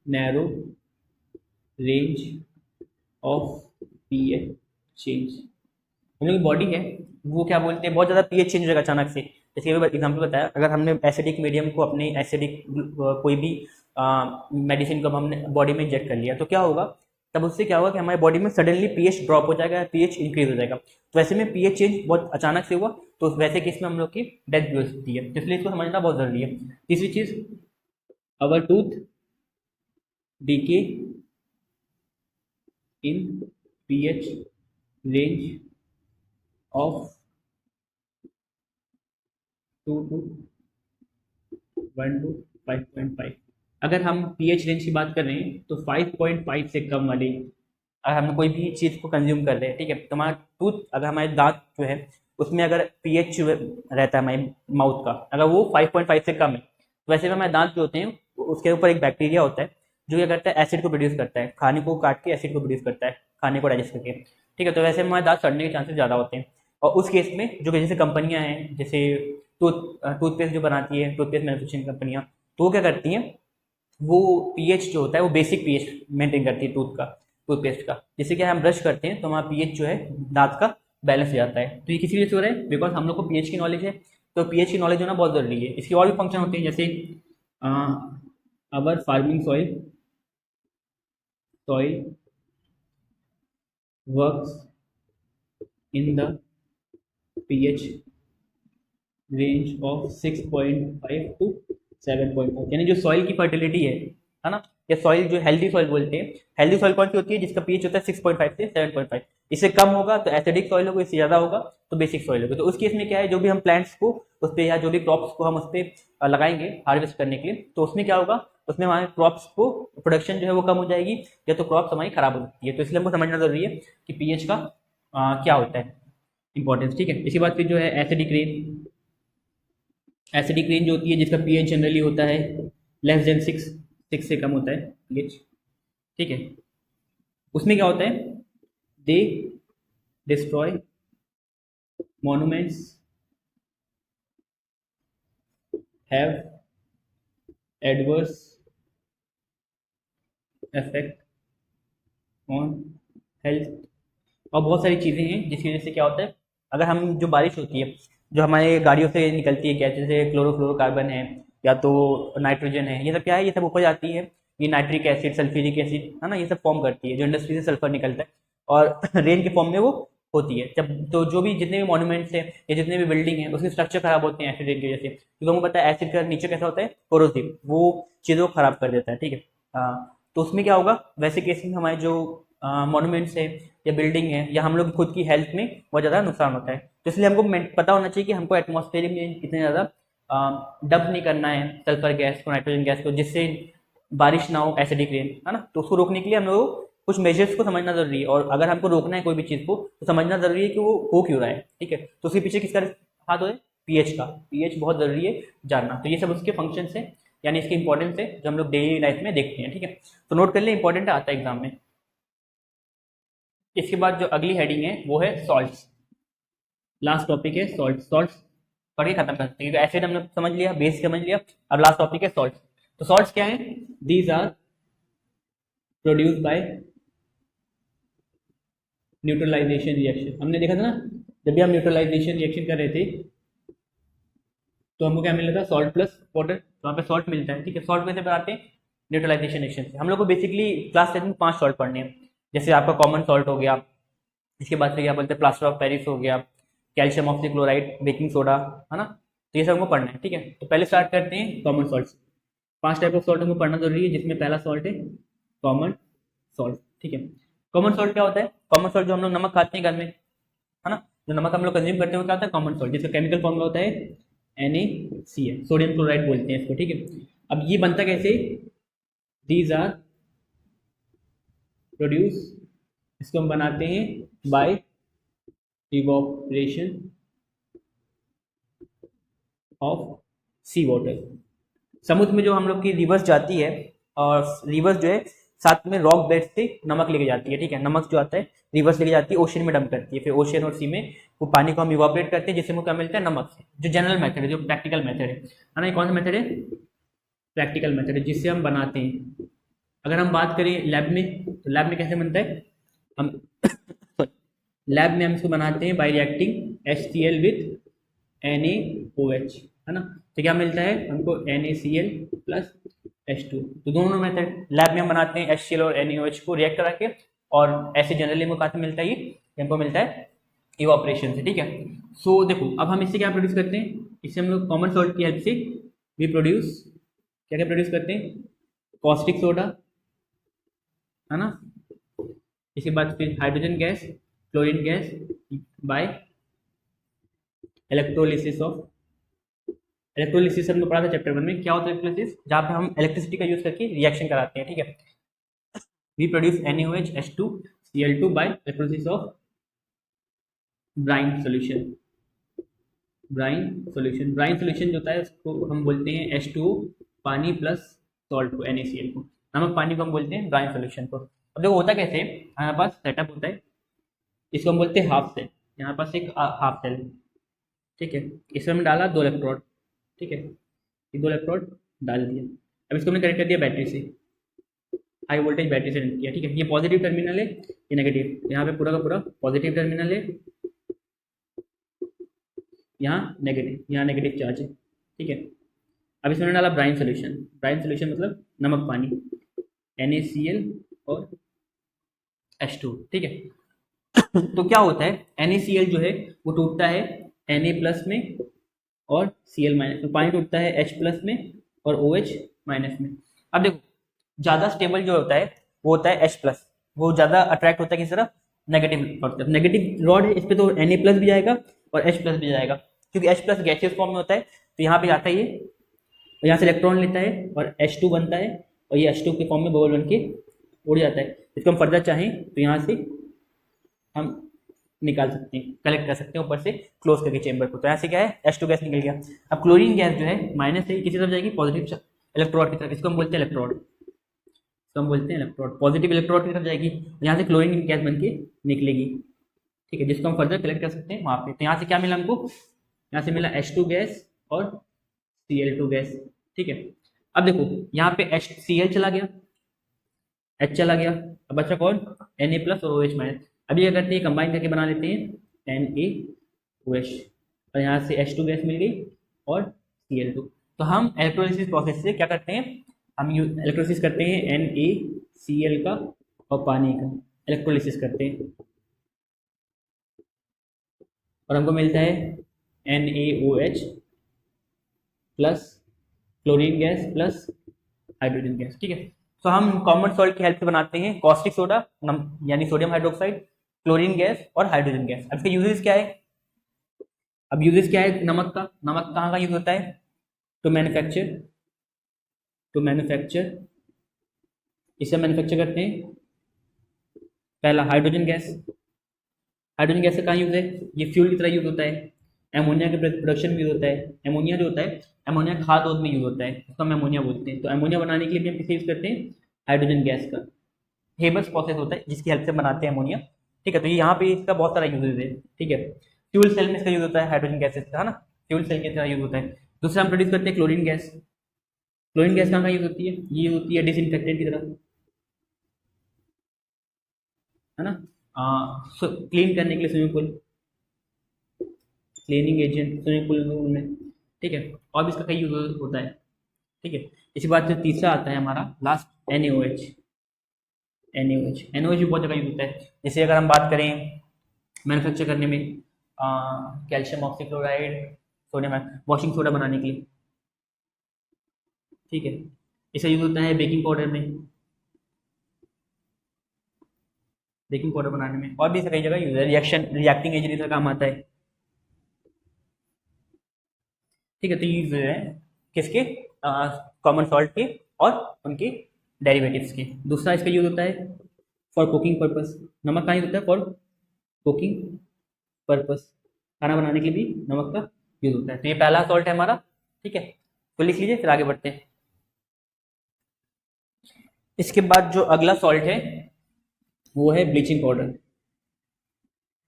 narrow range of pH change. हम लोग की बॉडी है वो क्या बोलते हैं, बहुत ज़्यादा पीएच चेंज हो जाएगा अचानक से। जैसे एग्जाम्पल बताया, अगर हमने एसिडिक मीडियम को, अपने एसिडिक कोई भी मेडिसिन को हमने बॉडी में इंजेक्ट कर लिया, तो क्या होगा, तब उससे क्या होगा कि हमारी बॉडी में सडनली पीएच ड्रॉप हो जाएगा, पीएच इंक्रीज हो जाएगा। तो ऐसे में पीएच चेंज बहुत अचानक से हुआ तो वैसे केस में हम लोग की डेथ भी हो सकती है, इसलिए इसको समझना बहुत जरूरी है। तीसरी चीज, our tooth decay in pH range of 2 to 1 to 5.5। अगर हम पीएच रेंज की बात कर रहे हैं तो 5.5 से कम वाली, अगर हम कोई भी चीज़ को कंज्यूम कर रहे हैं, ठीक है, तो हमारा टूथ, अगर हमारे दांत जो है उसमें अगर पीएच रहता है हमारे माउथ का, अगर वो 5.5 से कम है, तो वैसे में हमारे दांत जो होते हैं उसके ऊपर एक बैक्टीरिया होता है जो क्या करता है, एसिड को प्रोड्यूस करता है, खाने को काट के एसिड को प्रोड्यूस करता है, खाने को डाइजेस्ट करके, ठीक है। तो वैसे में हमारे दांत सड़ने के चांसेस ज़्यादा होते हैं। और उस केस में जो जैसे कंपनियां हैं, जैसे टूथपेस्ट जो बनाती है, टूथपेस्ट मैन्युफैक्चरिंग कंपनियां, तो वो क्या करती हैं, वो पीएच जो होता है वो बेसिक पीएच मेंटेन करती है टूथपेस्ट का, जिससे कि हम ब्रश करते हैं तो हमारा पीएच जो है दांत का बैलेंस हो जाता है। तो ये किसी वजह से हो रहा है, बिकॉज हम लोग को पीएच की नॉलेज है, तो पीएच की नॉलेज होना बहुत जरूरी है। इसकी और भी फंक्शन होते हैं, जैसे our farming soil works in the pH range of 6.5 to 7.5, यानी जो सॉइल की फर्टिलिटी है ना, या सॉइल जो हेल्दी सॉइल बोलते हैं, हेल्दी सॉइल कौन सी होती है, जिसका पीएच होता है 6.5 से 7.5। इससे कम होगा तो एसिडिक सॉइल होगा, इससे ज़्यादा होगा तो बेसिक सॉइल होगा। तो उस केस में क्या है, जो भी हम प्लांट्स को उस पर, या जो भी क्रॉप्स को हम उस पर लगाएंगे हार्वेस्ट करने के लिए, तो उसमें क्या होगा, उसमें हमारे क्रॉप्स को प्रोडक्शन जो है वो कम हो जाएगी, या तो क्रॉप्स हमारी खराब हो सकती है। तो इसलिए हमको समझना जरूरी है कि पीएच का क्या होता है इंपॉर्टेंस, ठीक है। इसी बात फिर जो है एसिडिक रेंज, एसिडिक रेंज होती है जिसका पीएच जनरली होता है लेस देन 6 से कम होता है पीएच, ठीक है। उसमें क्या होता है, दे destroy monuments, have adverse effect on health, और बहुत सारी चीज़ें हैं जिसकी वजह से क्या होता है, अगर हम जो बारिश होती है, जो हमारे गाड़ियों से निकलती है गैस, जैसे क्लोरोफ्लोरोकार्बन है या तो नाइट्रोजन है, ये सब क्या है, ये सब ऊपर जाती है, ये नाइट्रिक एसिड, सल्फ्यूरिक एसिड है ना, ये सब फॉर्म करती है, जो इंडस्ट्री से सल्फर निकलता है और रेन के फॉर्म में वो होती है। जब तो जो भी जितने भी मॉन्यूमेंट्स हैं या जितने भी बिल्डिंग है उसके स्ट्रक्चर खराब होते हैं एसिड रेन की वजह से, क्योंकि हमको पता है एसिड का नीचे कैसा होता है, कोरोसिव, वो चीज़ों को खराब कर देता है। ठीक है, तो उसमें क्या होगा, वैसे केस में हमारे जो मॉन्यूमेंट्स है या बिल्डिंग है या हम लोग खुद की हेल्थ में बहुत ज़्यादा नुकसान होता है। तो इसलिए हमको पता होना चाहिए कि हमको एटमॉस्फेयर में इतने ज़्यादा डंप नहीं करना है सल्फर गैस को, नाइट्रोजन गैस को, जिससे बारिश ना हो, एसिडिक रेन, है ना। तो उसको रोकने के लिए हम लोग को कुछ मेजर्स को समझना जरूरी है, और अगर हमको रोकना है कोई भी चीज़ को तो समझना जरूरी है कि वो हो क्यों रहा है। ठीक है, तो उसके पीछे किसका हाथ हो है, पीएच का। पीएच बहुत जरूरी है जानना। तो ये सब उसके फंक्शंस है, यानी इसके इंपॉर्टेंस है जो हम लोग डेली लाइफ में देखते हैं। ठीक है, तो नोट कर ले, इंपॉर्टेंट आता है एग्जाम में। इसके बाद जो अगली हेडिंग है वो है सॉल्ट्स। लास्ट टॉपिक है सॉल्ट। सॉल्ट पढ़ के खत्म कर सकते हैं, क्योंकि एसिड हमने समझ लिया, बेस समझ लिया, अब लास्ट टॉपिक है सॉल्ट। तो सॉल्ट्स क्या है, these are produce by neutralisation reaction. हमने देखा था ना, जब भी हम न्यूट्रलाइजेशन रिएक्शन कर रहे थे तो हमको क्या मिल रहा था, सॉल्ट प्लस वाटर, तो वहाँ पे सॉल्ट मिलता है। ठीक है, सॉल्ट कैसे बनाते हैं, न्यूट्रलाइजेशन रिएक्शन से। हम लोग को बेसिकली क्लास 10 में 5 सॉल्ट पढ़ने हैं। जैसे आपका कॉमन सॉल्ट हो गया, इसके बाद से क्या बोलते हैं, प्लास्टर ऑफ पेरिस हो गया, कैल्शियम ऑक्सीक्लोराइड, बेकिंग सोडा, है ना। तो ये सब हमको पढ़ना है। ठीक है, तो पहले स्टार्ट करते हैं common salt. 5 type of salt हमको पढ़ना जरूरी है, जिसमें पहला सॉल्ट है कॉमन सॉल्ट। ठीक है, कॉमन सॉल्ट क्या होता है, कॉमन सॉल्ट जो हम लोग नमक खाते हैं घर में, है ना, जो नमक हम लोग कंज्यूम करते हैं वो क्या होता है, कॉमन सॉल्ट, जिसका केमिकल फॉर्मूला होता है NaCl, सोडियम क्लोराइड बोलते हैं इसको। ठीक है, अब ये बनता कैसे, दीज आर प्रोड्यूस, इसको हम बनाते हैं by evaporation of sea water. समुद्र में जो हम लोग की रिवर्स जाती है, और रिवर्स जो है साथ में रॉक बेड से नमक लेके जाती है। ठीक है, नमक जो आता है रिवर्स लेके जाती है, ओशन में डंप करती है, फिर ओशन और सी में वो पानी को हम इवोपरेट करते हैं, जिससे हमको क्या मिलता है, नमक से। जो जनरल मेथड है, जो प्रैक्टिकल मेथड है ना, ये कौन सा मेथड है, प्रैक्टिकल मेथड है, जिससे हम बनाते हैं। अगर हम बात करें लैब में, तो लैब में कैसे बनता है, हम लैब में हम इसको बनाते हैं bye reacting HCl with NaOH, है ना। तो क्या मिलता है हमको, NaCl प्लस H2। तो दोनों मेथड लैब में हम बनाते हैं HCl और NaOH को रिएक्ट करा के, और ऐसे जनरली हमको कहाँ से मिलता है, ये हमको मिलता है इवापोरेशन से। ठीक है, सो देखो अब हम इससे क्या प्रोड्यूस करते हैं, इससे हम लोग कॉमन सॉल्ट की हेल्प से भी प्रोड्यूस, क्या क्या प्रोड्यूस करते हैं, कॉस्टिक सोडा, है ना। इसके बाद फिर hydrogen gas, chlorine gas, by electrolysis of, electrolysis हमने पढ़ा था चैप्टर 1 में, क्या होता है इलेक्ट्रोलिसिस, जहाँ पे हम इलेक्ट्रिसिटी का यूज करके रिएक्शन कराते हैं। ठीक है, we produce NaOH H2 Cl2 by electrolysis of brine solution. Brine solution, brine solution जो होता है उसको हम बोलते हैं H2O, पानी प्लस सॉल्ट को, NaCl को, नमक पानी को हम बोलते हैं ब्राइन सॉल्यूशन को। अब देखो होता कैसे, हमारे पास सेटअप होता है, इसको हम बोलते हैं हाफ सेल, यहाँ पास एक हाफ सेल। ठीक है, इसमें हमने डाला 2 इलेक्ट्रोड। ठीक है, ये 2 इलेक्ट्रोड डाल दिया। अब इसको हमने कनेक्ट कर दिया बैटरी से, हाई वोल्टेज बैटरी से कनेक्ट किया। ठीक है, ये पॉजिटिव टर्मिनल है, ये नेगेटिव, यहाँ पे पूरा का पूरा पॉजिटिव टर्मिनल है, यहाँ नेगेटिव चार्ज है। ठीक है, अब इसमें डाला ब्राइन सोल्यूशन। ब्राइन सोल्यूशन मतलब नमक पानी, NaCl और H2। ठीक है, तो क्या होता है, NaCl जो है वो टूटता है Na प्लस में और Cl माइनस में, पानी टूटता है H प्लस में और OH माइनस में। अब देखो ज़्यादा स्टेबल जो होता है वो होता है H प्लस, वो ज़्यादा अट्रैक्ट होता है किस तरफ, नेगेटिव रॉड तरफ। नेगेटिव रॉड है, इस पर तो Na प्लस भी जाएगा और H प्लस भी जाएगा, क्योंकि H प्लस गैसियस फॉर्म में होता है, तो यहाँ पे जाता है ये, और यहाँ से इलेक्ट्रॉन लेता है और H2 बनता है, और ये H2 के फॉर्म में बबल बन के उड़ जाता है। इसको हम फर्दर चाहें तो यहाँ से हम निकाल सकते हैं, कलेक्ट कर सकते हैं ऊपर से क्लोज करके चेंबर को। तो यहाँ से क्या है, H2 गैस निकल गया। अब क्लोरीन गैस जो है माइनस से किसी तरफ जाएगी, पॉजिटिव इलेक्ट्रोड की तरफ, इसको हम बोलते हैं इलेक्ट्रोड, इसको हम बोलते हैं इलेक्ट्रोड, पॉजिटिव इलेक्ट्रोड की तरफ जाएगी, यहाँ से क्लोरीन गैस बन के निकलेगी। ठीक है, जिसको हम फर्दर कलेक्ट कर सकते हैं वहाँ पे। तो यहाँ से क्या मिला हमको, यहाँ से मिला H2 गैस और Cl2 गैस। ठीक है, अब देखो यहाँ पे Cl चला गया, H चला गया, अब बचा कौन, Na प्लस और OH माइनस। अभी क्या करते हैं, कंबाइन करके बना लेते हैं NaOH, और यहाँ से H2 गैस मिल गई और Cl2। तो हम इलेक्ट्रोलिसिस प्रोसेस से क्या करते हैं, हम इलेक्ट्रोलिसिस करते हैं NaCl का और पानी का इलेक्ट्रोलिसिस करते हैं। और हमको मिलता है NaOH plus chlorine gas plus hydrogen gas. ठीक है, तो हम कॉमन सॉल्ट की हेल्प से बनाते हैं कॉस्टिक सोडा यानी सोडियम हाइड्रोक्साइड, क्लोरीन गैस और हाइड्रोजन गैस। अब इसका यूजेस क्या है? अब यूजेस क्या है नमक का? नमक कहाँ का यूज होता है? टू मैन्युफैक्चर, इसे मैन्युफैक्चर करते हैं पहला हाइड्रोजन गैस। हाइड्रोजन गैस का कहाँ यूज है? ये फ्यूल की तरह यूज होता है, एमोनिया के प्रोडक्शन में यूज होता है। एमोनिया जो होता है, एमोनिया खाद्य उद्योग में यूज होता है, उसको हम एमोनिया बोलते हैं। तो एमोनिया बनाने के लिए भी हम किसे यूज करते हैं? हाइड्रोजन गैस का। हेबस प्रोसेस होता है जिसकी हेल्प से बनाते हैं अमोनिया। ठीक है, तो ये यहाँ पे इसका बहुत सारा यूजेज है। ठीक है, फ्यूल सेल में इसका यूज होता है हाइड्रोजन गैसेस का, है ना, फ्यूल सेल की तरह यूज होता है। दूसरा हम प्रोड्यूस करते हैं क्लोरीन गैस। क्लोरीन गैस कहाँ का यूज होती है? ये होती है डिसइंफेक्टेंट की तरह, है ना, क्लीन करने के लिए swimming pool, cleaning agent swimming pool में। ठीक है, और भी इसका कई यूज होता है। ठीक है, इसी बात से तीसरा आता है हमारा लास्ट NaOH। NaOH भी बहुत जगह यूज होता है। जैसे अगर हम बात करें मैन्युफैक्चर करने में, calcium oxychloride, sodium, washing soda बनाने के लिए। ठीक है, इसका यूज होता है बेकिंग पाउडर में, बेकिंग पाउडर बनाने में, और भी कई जगह यूज है। रिएक्टिंग एजेंट का काम आता है। ठीक है, तो यूज है किसके? कॉमन सॉल्ट के और उनके डेरिवेटिव्स के। दूसरा इसका यूज होता है फॉर कुकिंग पर्पस। नमक का यूज होता है फॉर कुकिंग पर्पस, खाना बनाने के लिए भी नमक का यूज होता है। तो ये पहला सॉल्ट है हमारा। ठीक है, तो लिख लीजिए, फिर आगे बढ़ते हैं। इसके बाद जो अगला सॉल्ट है वो है ब्लीचिंग पाउडर।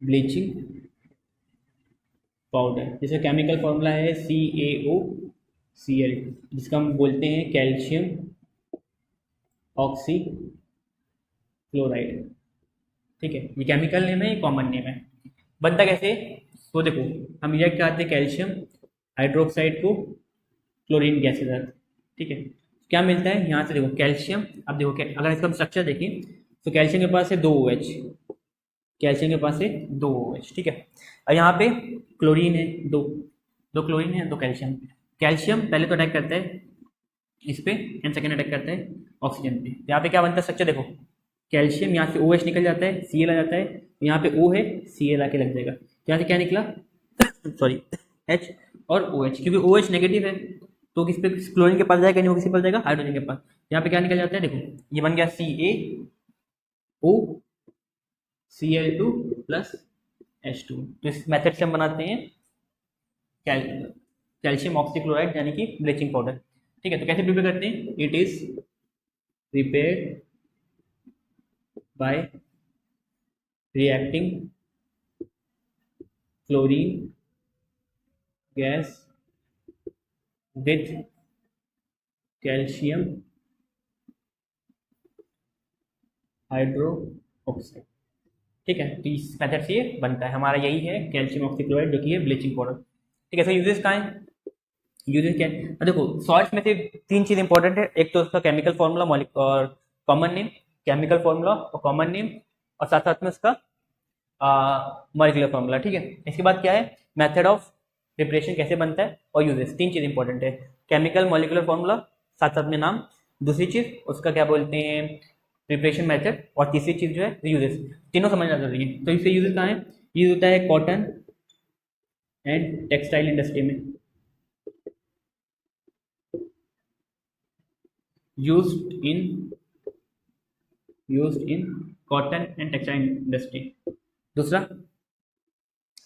ब्लीचिंग पाउडर जिसका केमिकल फॉर्मूला है CaOCl, जिसका हम बोलते हैं कैल्शियम ऑक्सी क्लोराइड। ठीक है, ये केमिकल नेम है, ये कॉमन नेम है। बनता कैसे? तो देखो, हम रिएक्ट करते हैं कैल्शियम हाइड्रोक्साइड को क्लोरीन गैस के साथ। ठीक है, क्या मिलता है यहाँ से? देखो कैल्शियम, अब देखो अगर इसका हम स्ट्रक्चर देखें तो कैल्शियम के पास है 2 OH, कैल्शियम के पास है 2 OH। ठीक है, और यहाँ पे क्लोरीन है, दो दो क्लोरीन है, दो कैल्शियम। कैल्शियम पहले तो अटैक करता है इस पे एंड सेकेंड अटैक करता है ऑक्सीजन पे। यहाँ पे क्या बनता है स्ट्रक्चर? देखो कैल्शियम यहाँ से OH निकल जाता है, Cl आ जाता है, यहाँ पे O है, Cl आके लग जाएगा। यहाँ से क्या निकला? सॉरी, H और OH, क्योंकि OH नेगेटिव है तो किस पे? क्लोरीन के पास जाएगा नहीं, वो किसी पास जाएगा? हाइड्रोजन के पास। यहाँ पे क्या निकल जाता है? देखो ये बन गया CaO Cl2 प्लस H2। तो इस मेथड से हम बनाते हैं कैल्शियम ऑक्सीक्लोराइड यानी कि ब्लीचिंग पाउडर। ठीक है, तो कैसे प्रिपेयर करते हैं? It is prepared by reacting chlorine gas with calcium hydroxide. ठीक है, तो इस मेथड से ये बनता है हमारा, यही है कैल्शियम ऑक्सीक्लोराइड जो कि है ब्लीचिंग पाउडर। ठीक है, सो यूजेस कहाँ है? यूजेस क्या है? देखो सॉल्ट में से 3 चीज इंपॉर्टेंट है। एक तो उसका केमिकल फॉर्मूला और कॉमन नेम, केमिकल फॉर्मूला और कॉमन नेम, और साथ साथ में उसका मॉलिक्यूलर फॉर्मूला। ठीक है, इसके बाद क्या है? मेथड ऑफ प्रिपरेशन, कैसे बनता है, और यूजेस। 3 चीज इंपॉर्टेंट है, केमिकल, मॉलिक्यूलर फॉर्मूला, साथ साथ में नाम। दूसरी चीज उसका क्या बोलते हैं? Preparation method. और तीसरी चीज जो है यूजेस। तीनों समझना जरूरी है। तो इससे यूजेस कहाँ है? यूज होता है कॉटन एंड टेक्सटाइल इंडस्ट्री में, used in cotton and textile industry. दूसरा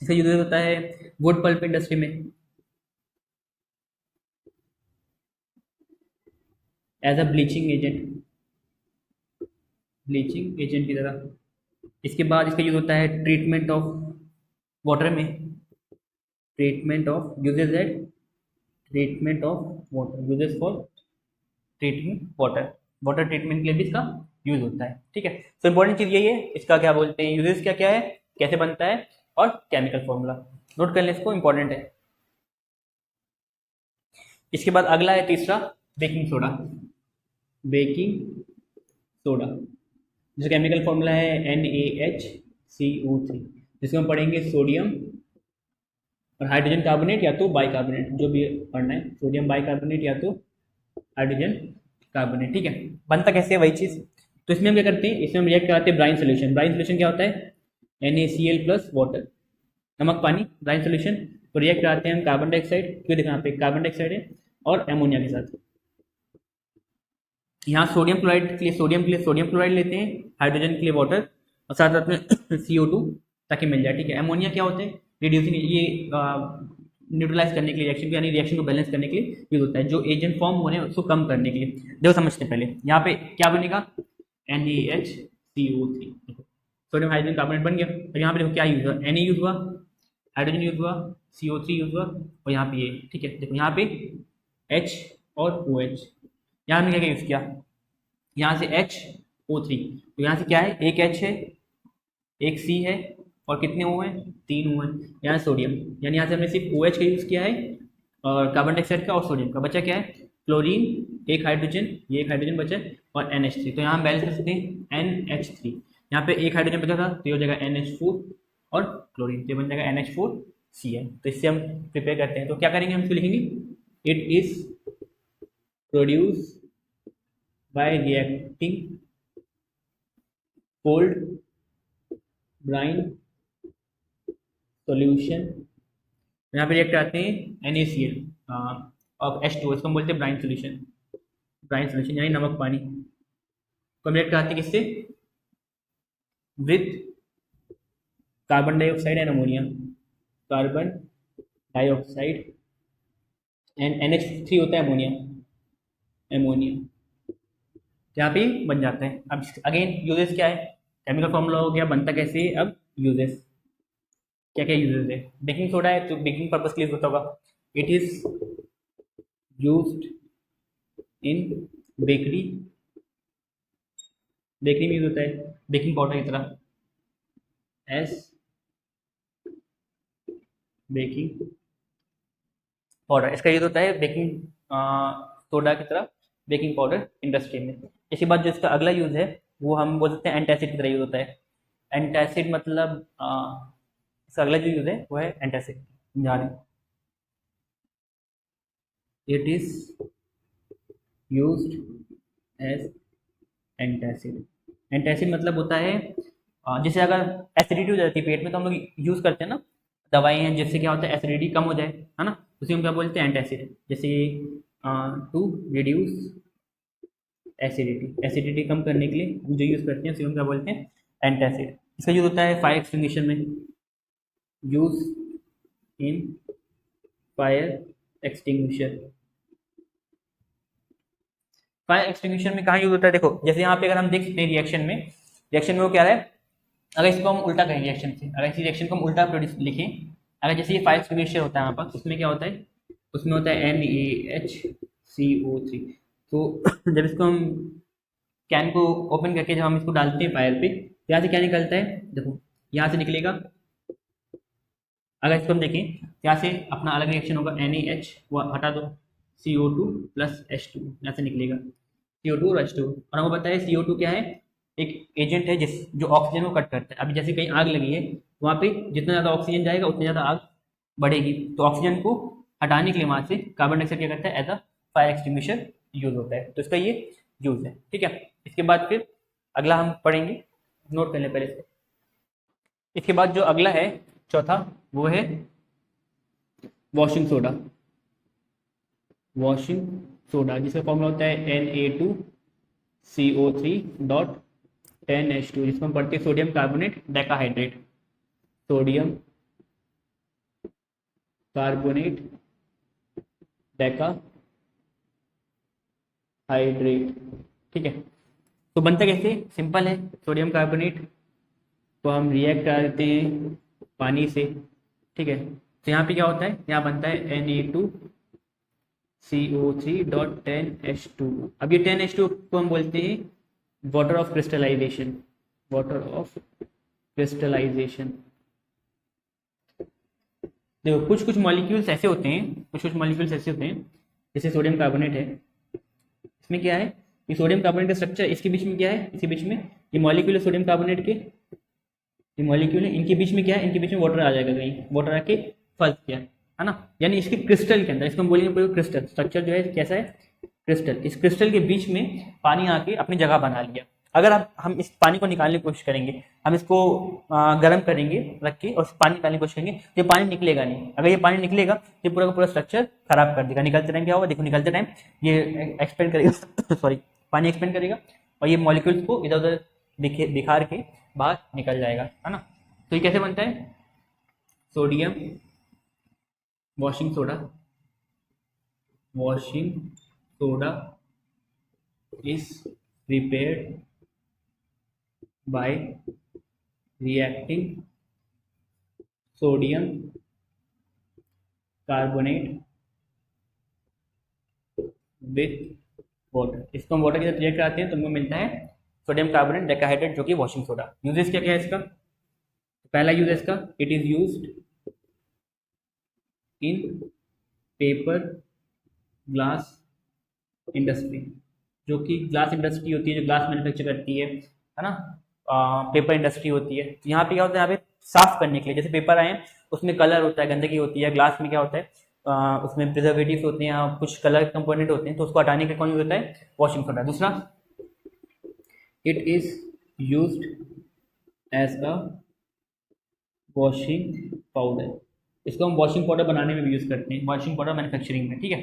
इसका यूज होता है वुड पल्प इंडस्ट्री में एज अ ब्लीचिंग एजेंट की तरह। इसके बाद इसका यूज होता है ट्रीटमेंट ऑफ वाटर में, treatment of water, uses for treatment water treatment के लिए भी इसका यूज होता है। ठीक है, तो इंपॉर्टेंट चीज यही है, इसका क्या बोलते हैं, यूजेस क्या क्या है, कैसे बनता है, और केमिकल फॉर्मूला नोट कर ले, इसको इंपॉर्टेंट है। इसके बाद अगला है तीसरा, बेकिंग सोडा जिसका केमिकल फॉर्मूला है NaHCO3, जिसको हम पढ़ेंगे सोडियम और हाइड्रोजन कार्बोनेट या तो बाइकार्बोनेट, जो भी पढ़ना है, सोडियम बाइकार्बोनेट या तो हाइड्रोजन कार्बोनेट। ठीक है, बनता कैसे है वही चीज़। तो इसमें हम क्या करते हैं, इसमें हम रिएक्ट कराते हैं ब्राइन सोल्यूशन। ब्राइन सोल्यूशन क्या होता है, NaCl प्लस वाटर, नमक पानी, ब्राइन सोल्यूशन। तो रिएक्ट कराते हैं हम कार्बन डाइऑक्साइड, क्यों देखा यहाँ पे कार्बन डाइऑक्साइड है, और एमोनिया के साथ। यहाँ सोडियम क्लोराइड के लिए सोडियम क्लोराइड लेते हैं, हाइड्रोजन के लिए वाटर, और साथ साथ में CO2 ताकि मिल जाए। ठीक है, एमोनिया क्या होते हैं, रिड्यूसिंग, ये न्यूट्रलाइज करने के लिए रिएक्शन, यानी रिएक्शन को बैलेंस करने के लिए यूज होता है, जो एजेंट फॉर्म होने उसको कम करने के लिए। देखो समझते हैं पहले, यहाँ पे क्या बनेगा, NaHCO3, सोडियम हाइड्रोजन कार्बोनेट बन गया। और यहाँ पे देखो क्या यूज हुआ, Na यूज हुआ, हाइड्रोजन यूज हुआ, CO3 यूज हुआ, और यहाँ पे ये। ठीक है, देखो यहाँ पे H और OH, यहाँ हमने क्या यूज किया, यहाँ से HO3, तो यहाँ से क्या है, एक H है, एक C है, और कितने O हैं, 3 O हैं। यहाँ सोडियम, यानी यहाँ से हमने सिर्फ OH का यूज किया है, और कार्बन डाइऑक्साइड का और सोडियम का। बचा क्या है, क्लोरीन, एक हाइड्रोजन, ये एक हाइड्रोजन बचा, और NH3। तो यहाँ हम बैलेंस कर सकते हैं NH3, यहाँ पे एक हाइड्रोजन बचा था तो ये हो जाएगा NH4, और क्लोरीन तो बन जाएगा NH4Cl। तो इससे हम प्रिपेयर करते हैं। तो क्या करेंगे, हम इसको लिखेंगे, it is produce by reacting cold brine solution. यहाँ पे रिएक्ट आते हैं NaCl और H2O, इसको हम बोलते हैं ब्राइन सॉल्यूशन यानी नमक पानी। तो हम रिएक्ट आते हैं किससे, with carbon dioxide and ammonia, carbon dioxide and NH3 होता है एमोनिया, यहाँ पे बन जाता है। अब अगेन यूजेस क्या है, केमिकल फॉर्मूला हो गया, बनता कैसे है। अब यूजेस क्या क्या यूजेस है, बेकिंग सोडा है तो बेकिंग पर्पस के लिए होता होगा, it is used in bakery में यूज होता है, बेकिंग पाउडर की तरह, एस बेकिंग पाउडर, इसका यूज होता है बेकिंग सोडा की तरह, बेकिंग पाउडर इंडस्ट्री में। इसके बाद जो इसका अगला यूज है वो हम बोल सकते हैं एंटासिड की तरह यूज होता है। एंटासिड मतलब इसका अगला जो यूज है वो है एंटासिड, समझा रहे हैं, it is used as antacid. Antacid मतलब होता है जैसे अगर एसिडिटी हो जाती है पेट में तो हम लोग यूज करते हैं ना दवाई हैं, जिससे क्या होता है एसिडिटी कम हो जाए, है ना, उसे हम क्या बोलते हैं एंटासिड। जैसे टू रिड्यूस एसिडिटी कम करने के लिए हम जो यूज़ करते हैं उसे हम क्या बोलते हैं एंटासिड। इसका यूज होता है फायर एक्सटिंग्विशन में, use in fire extinguisher. Fire extinguisher में कहाँ यूज होता है, देखो जैसे यहाँ पे अगर हम देख सकते हैं रिएक्शन में वो क्या है, अगर इसको हम उल्टा करें रिएक्शन से, अगर इसी रिएक्शन को हम उल्टा प्रोड्यूस लिखें, अगर जैसे ये फायर एक्सटिंग्विशर होता है यहाँ पर, उसमें क्या होता है, उसमें होता है NaHCO3। तो जब इसको हम कैन को ओपन करके जब हम इसको डालते हैं फायर पे, तो यहाँ से क्या निकलता है, देखो यहाँ से निकलेगा, अगर इसको हम देखें यहाँ से अपना अलग रिएक्शन होगा, NaH वो हटा दो, CO2 प्लस H2 यहाँ से निकलेगा, CO2 और H2। और हमको पता है CO2 क्या है, एक एजेंट है जो ऑक्सीजन को कट करता है। अभी जैसे कहीं आग लगी है, वहाँ पे जितना ज़्यादा ऑक्सीजन जाएगा उतनी ज़्यादा आग बढ़ेगी, तो ऑक्सीजन को हटाने के लिए वहाँ से कार्बन डाइऑक्साइड क्या करता है, as a fire extinguisher use होता है। तो इसका ये यूज है। ठीक है, इसके बाद फिर अगला हम पढ़ेंगे, नोट कर लें पहले इसको। इसके बाद जो अगला है चौथा, वो है वॉशिंग सोडा, जिसका फॉर्मूला होता है Na2CO3.10H2, जिसमें हम पढ़ते हैं sodium carbonate decahydrate, sodium carbonate decahydrate. ठीक है, तो बनता कैसे, सिंपल है, सोडियम कार्बोनेट को हम रिएक्ट करते हैं पानी से। ठीक है, तो यहाँ पे क्या होता है, यहाँ बनता है Na2CO3.10H2। अब ये 10H2 को हम बोलते हैं वाटर ऑफ क्रिस्टलाइजेशन। देखो कुछ मॉलिक्यूल्स ऐसे होते हैं, जैसे सोडियम कार्बोनेट है, इसमें क्या है, ये सोडियम कार्बोनेट का स्ट्रक्चर, इसके बीच में क्या है, इसके बीच में ये मॉलिक्यूल है सोडियम कार्बोनेट के, ये मॉलिक्यूल है, इनके बीच में क्या है, इनके बीच में वाटर आ जाएगा, कहीं वाटर आके फंस गया है ना, यानी इसके क्रिस्टल के अंदर, इसको हम बोलेंगे क्रिस्टल स्ट्रक्चर जो है कैसा है, क्रिस्टल, इस क्रिस्टल के बीच में पानी आके अपनी जगह बना लिया। अगर हम इस पानी को निकालने की कोशिश करेंगे, हम इसको गर्म करेंगे रख के और पानी निकालने की कोशिश करेंगे, तो ये पानी निकलेगा नहीं। अगर ये पानी निकलेगा तो ये पूरा का पूरा स्ट्रक्चर खराब कर देगा। निकलते टाइम क्या होगा, देखो निकलते टाइम ये एक्सपेंड करेगा सॉरी, पानी एक्सपेंड करेगा और ये मॉलिक्यूल्स को इधर उधर बिखार के बाहर निकल जाएगा, है ना। तो ये कैसे बनता है, sodium washing soda is prepared by reacting sodium carbonate with water। इसको हम वाटर के साथ रिएक्ट कराते हैं तो हमें मिलता है सोडियम कार्बोनेट डेकाहाइड्रेट, जो कि वॉशिंग सोडा। यूजेस क्या क्या है इसका, पहला यूज है इसका, it is used in paper glass industry, जो कि ग्लास इंडस्ट्री होती है, जो ग्लास मैन्युफैक्चर करती है ना, पेपर इंडस्ट्री होती है। तो यहाँ पे क्या होता है, यहाँ पे साफ करने के लिए, जैसे पेपर आए उसमें कलर होता है, गंदगी होती है, ग्लास में क्या होता है, उसमें प्रिजर्वेटिव्स होते हैं, कुछ कलर कंपोनेंट होते हैं, तो उसको हटाने के कौन होता है, वॉशिंग सोडा। दूसरा, it is used as a washing powder, इसको हम वॉशिंग पाउडर बनाने में भी यूज करते हैं, वॉशिंग पाउडर मैन्युफैक्चरिंग में, ठीक है।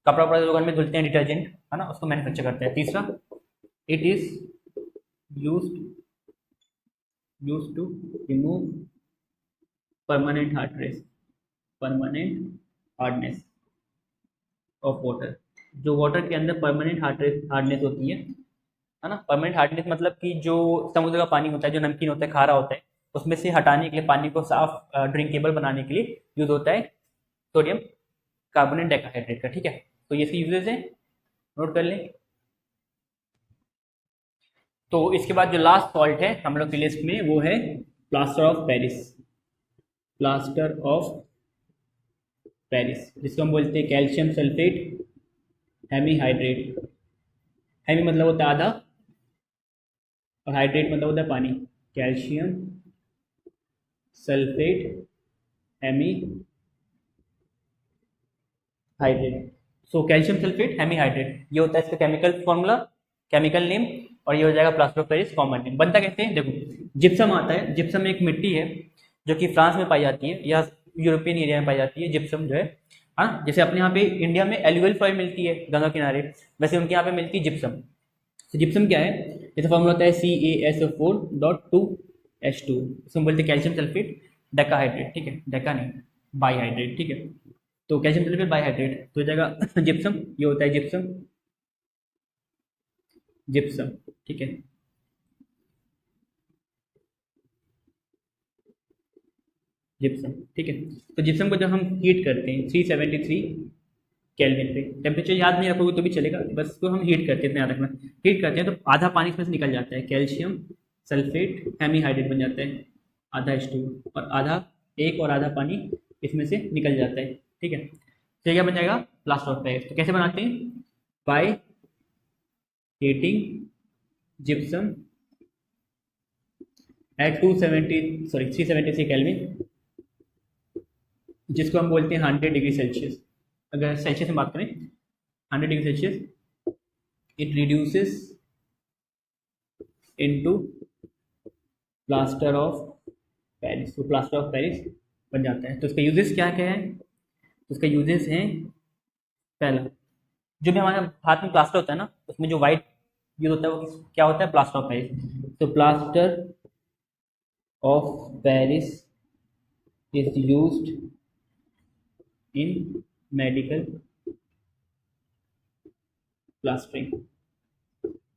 कपड़ा वपड़ा दुकान में धुलते हैं, डिटर्जेंट है ना, उसको मैन्युफैक्चर करते हैं। तीसरा, it is used to remove permanent hardness of water, जो वाटर के अंदर परमानेंट हार्डनेस होती है ना। परमानेंट हार्डनेस मतलब कि जो समुद्र का पानी होता है, जो नमकीन होता है, खारा होता है, उसमें से हटाने के लिए, पानी को साफ ड्रिंकेबल बनाने के लिए यूज होता है सोडियम कार्बोनेट डेकाहाइड्रेट का, ठीक है। तो ये इसके यूजेस हैं, नोट कर लें। तो इसके बाद जो लास्ट सॉल्ट है हम लोग की लिस्ट में, वो है प्लास्टर ऑफ पेरिस, जिसको हम बोलते हैं कैल्शियम सल्फेट हेमीहाइड्रेट। हेमी मतलब होता है आधा और हाइड्रेट मतलब होता है पानी। Calcium sulphate hemihydrate, so calcium sulphate hemihydrate, ये होता है इसका केमिकल फॉर्मूला, केमिकल नेम, और ये हो जाएगा plaster of Paris common name. बनता कैसे है, देखो जिप्सम आता है। जिप्सम एक मिट्टी है जो कि फ्रांस में पाई जाती है या यूरोपियन एरिया में पाई जाती है। जिप्सम जो है, हाँ, जैसे अपने यहाँ पे इंडिया में एल्यूवियल सॉइल मिलती है गंगा किनारे, वैसे उनके यहाँ पे मिलती है जिप्सम। तो जिप्सम क्या है, जैसे फॉर्मूला होता है CaSO4.2H2, इसको बोलते हैं कैल्शियम सल्फेट डेकाहाइड्रेट, ठीक है, डेका नहीं बाईहाइड्रेट, ठीक है। तो कैल्शियम सल्फेट बाईहाइड्रेट तो हो जाएगा जिप्सम, ये होता है जिप्सम, ठीक है। जिप्सम, ठीक है। तो जिप्सम को जब हम हीट करते हैं 373 केल्विन पे, टेम्परेचर याद नहीं रखोगे तो भी चलेगा, बस इसको हम हीट करते हैं, इतना याद रखना। हीट करते हैं तो आधा पानी इसमें से निकल जाता है, कैल्शियम सल्फेट हेमीहाइड्रेट बन जाता है, आधा H2, और आधा पानी इसमें से निकल जाता है, ठीक है। तो क्या बन जाएगा, प्लास्टर ऑफ पेरिस। तो कैसे बनाते हैं, by heating gypsum at 373 kelvin, जिसको हम बोलते हैं 100 डिग्री सेल्सियस। अगर सेल्सियस में बात करें 100 degree Celsius, it reduces into plaster of Paris, तो प्लास्टर ऑफ पेरिस बन जाता है। तो इसका यूजेस क्या क्या है, तो इसका यूजेस हैं, पहला, जो भी हमारे हाथ में प्लास्टर होता है ना, उसमें जो वाइट यूज होता है वो क्या होता है, प्लास्टर ऑफ पेरिस। तो plaster of Paris is used in medical plastering,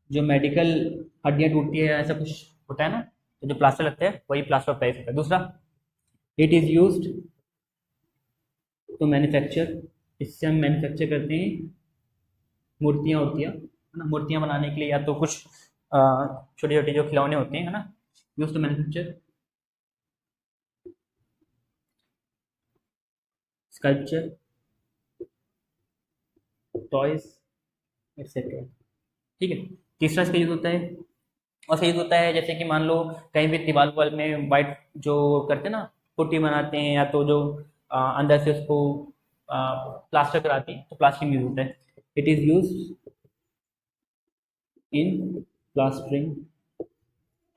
जो मेडिकल हड्डियां टूटती है ऐसा कुछ होता है ना, तो जो प्लास्टर लगता है वही प्लास्टर ऑफ पेरिस होता है। दूसरा, it is used to manufacture, इससे हम मैन्युफैक्चर करते हैं मूर्तियाँ होती है ना, मूर्तियाँ बनाने के लिए, या तो कुछ छोटे छोटे जो खिलौने होते हैं, है ना, use to manufacture sculpture, toys etcetera, ठीक है। तीसरा इसका यूज होता है, और सही यूज होता है जैसे कि मान लो कहीं भी दीवार वाल में वाइट जो करते हैं ना, पुट्टी बनाते हैं, या तो जो अंदर से उसको प्लास्टर कराती है, तो प्लास्टरिंग यूज होता है। It is use in plastering.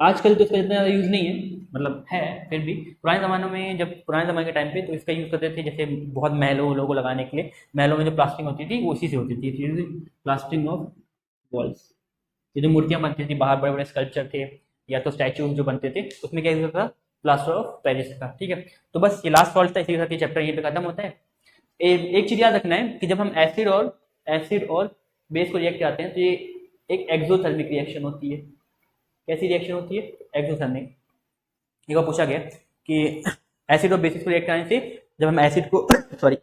आजकल तो इसका इतना ज़्यादा यूज़ नहीं है, मतलब है फिर भी। पुराने ज़मानों में, जब पुराने ज़माने के टाइम पे, तो इसका यूज़ करते थे जैसे बहुत महलों वहलों को लगाने के लिए। महलों में जो प्लास्टिंग होती थी वो उसी से होती थी, प्लास्टिंग ऑफ वॉल्स। ये जो मूर्तियाँ बनती थी बाहर, बड़े बड़े स्कल्पचर थे या तो स्टैचूज जो बनते थे, उसमें क्या यूज होता था, प्लास्टर ऑफ पेरिस का। ठीक है, तो बस ये लास्ट सॉल्ट था, इसी के साथ ये चैप्टर यहीं पे खत्म होता है। एक चीज याद रखना है कि जब हम एसिड और बेस को रिएक्ट कराते हैं तो ये एक एक्सोथर्मिक रिएक्शन होती है। कैसी रिएक्शन होती है? एक्सोथर्मिक। एक बार पूछा गया कि एसिड और बेसिस को रिएक्ट कराने से, जब हम एसिड को सॉरी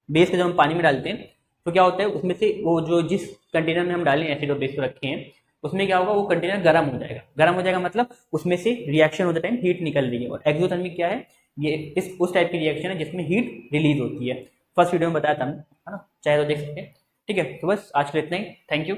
बेस को जब हम पानी में डालते हैं तो क्या होता है, उसमें से वो जो जिस कंटेनर में हम डालें एसिड और बेस को रखे हैं, उसमें क्या होगा, वो कंटेनर गर्म हो जाएगा। गर्म हो जाएगा मतलब उसमें से रिएक्शन होते टाइम हीट निकल रही है। और एक्सोथर्मिक क्या है? ये उस टाइप की रिएक्शन है जिसमें हीट रिलीज होती है। फर्स्ट वीडियो में बताया था, है ना, चाहे तो देख सकते हैं। ठीक है, तो बस आज के लिए इतना ही। Thank you.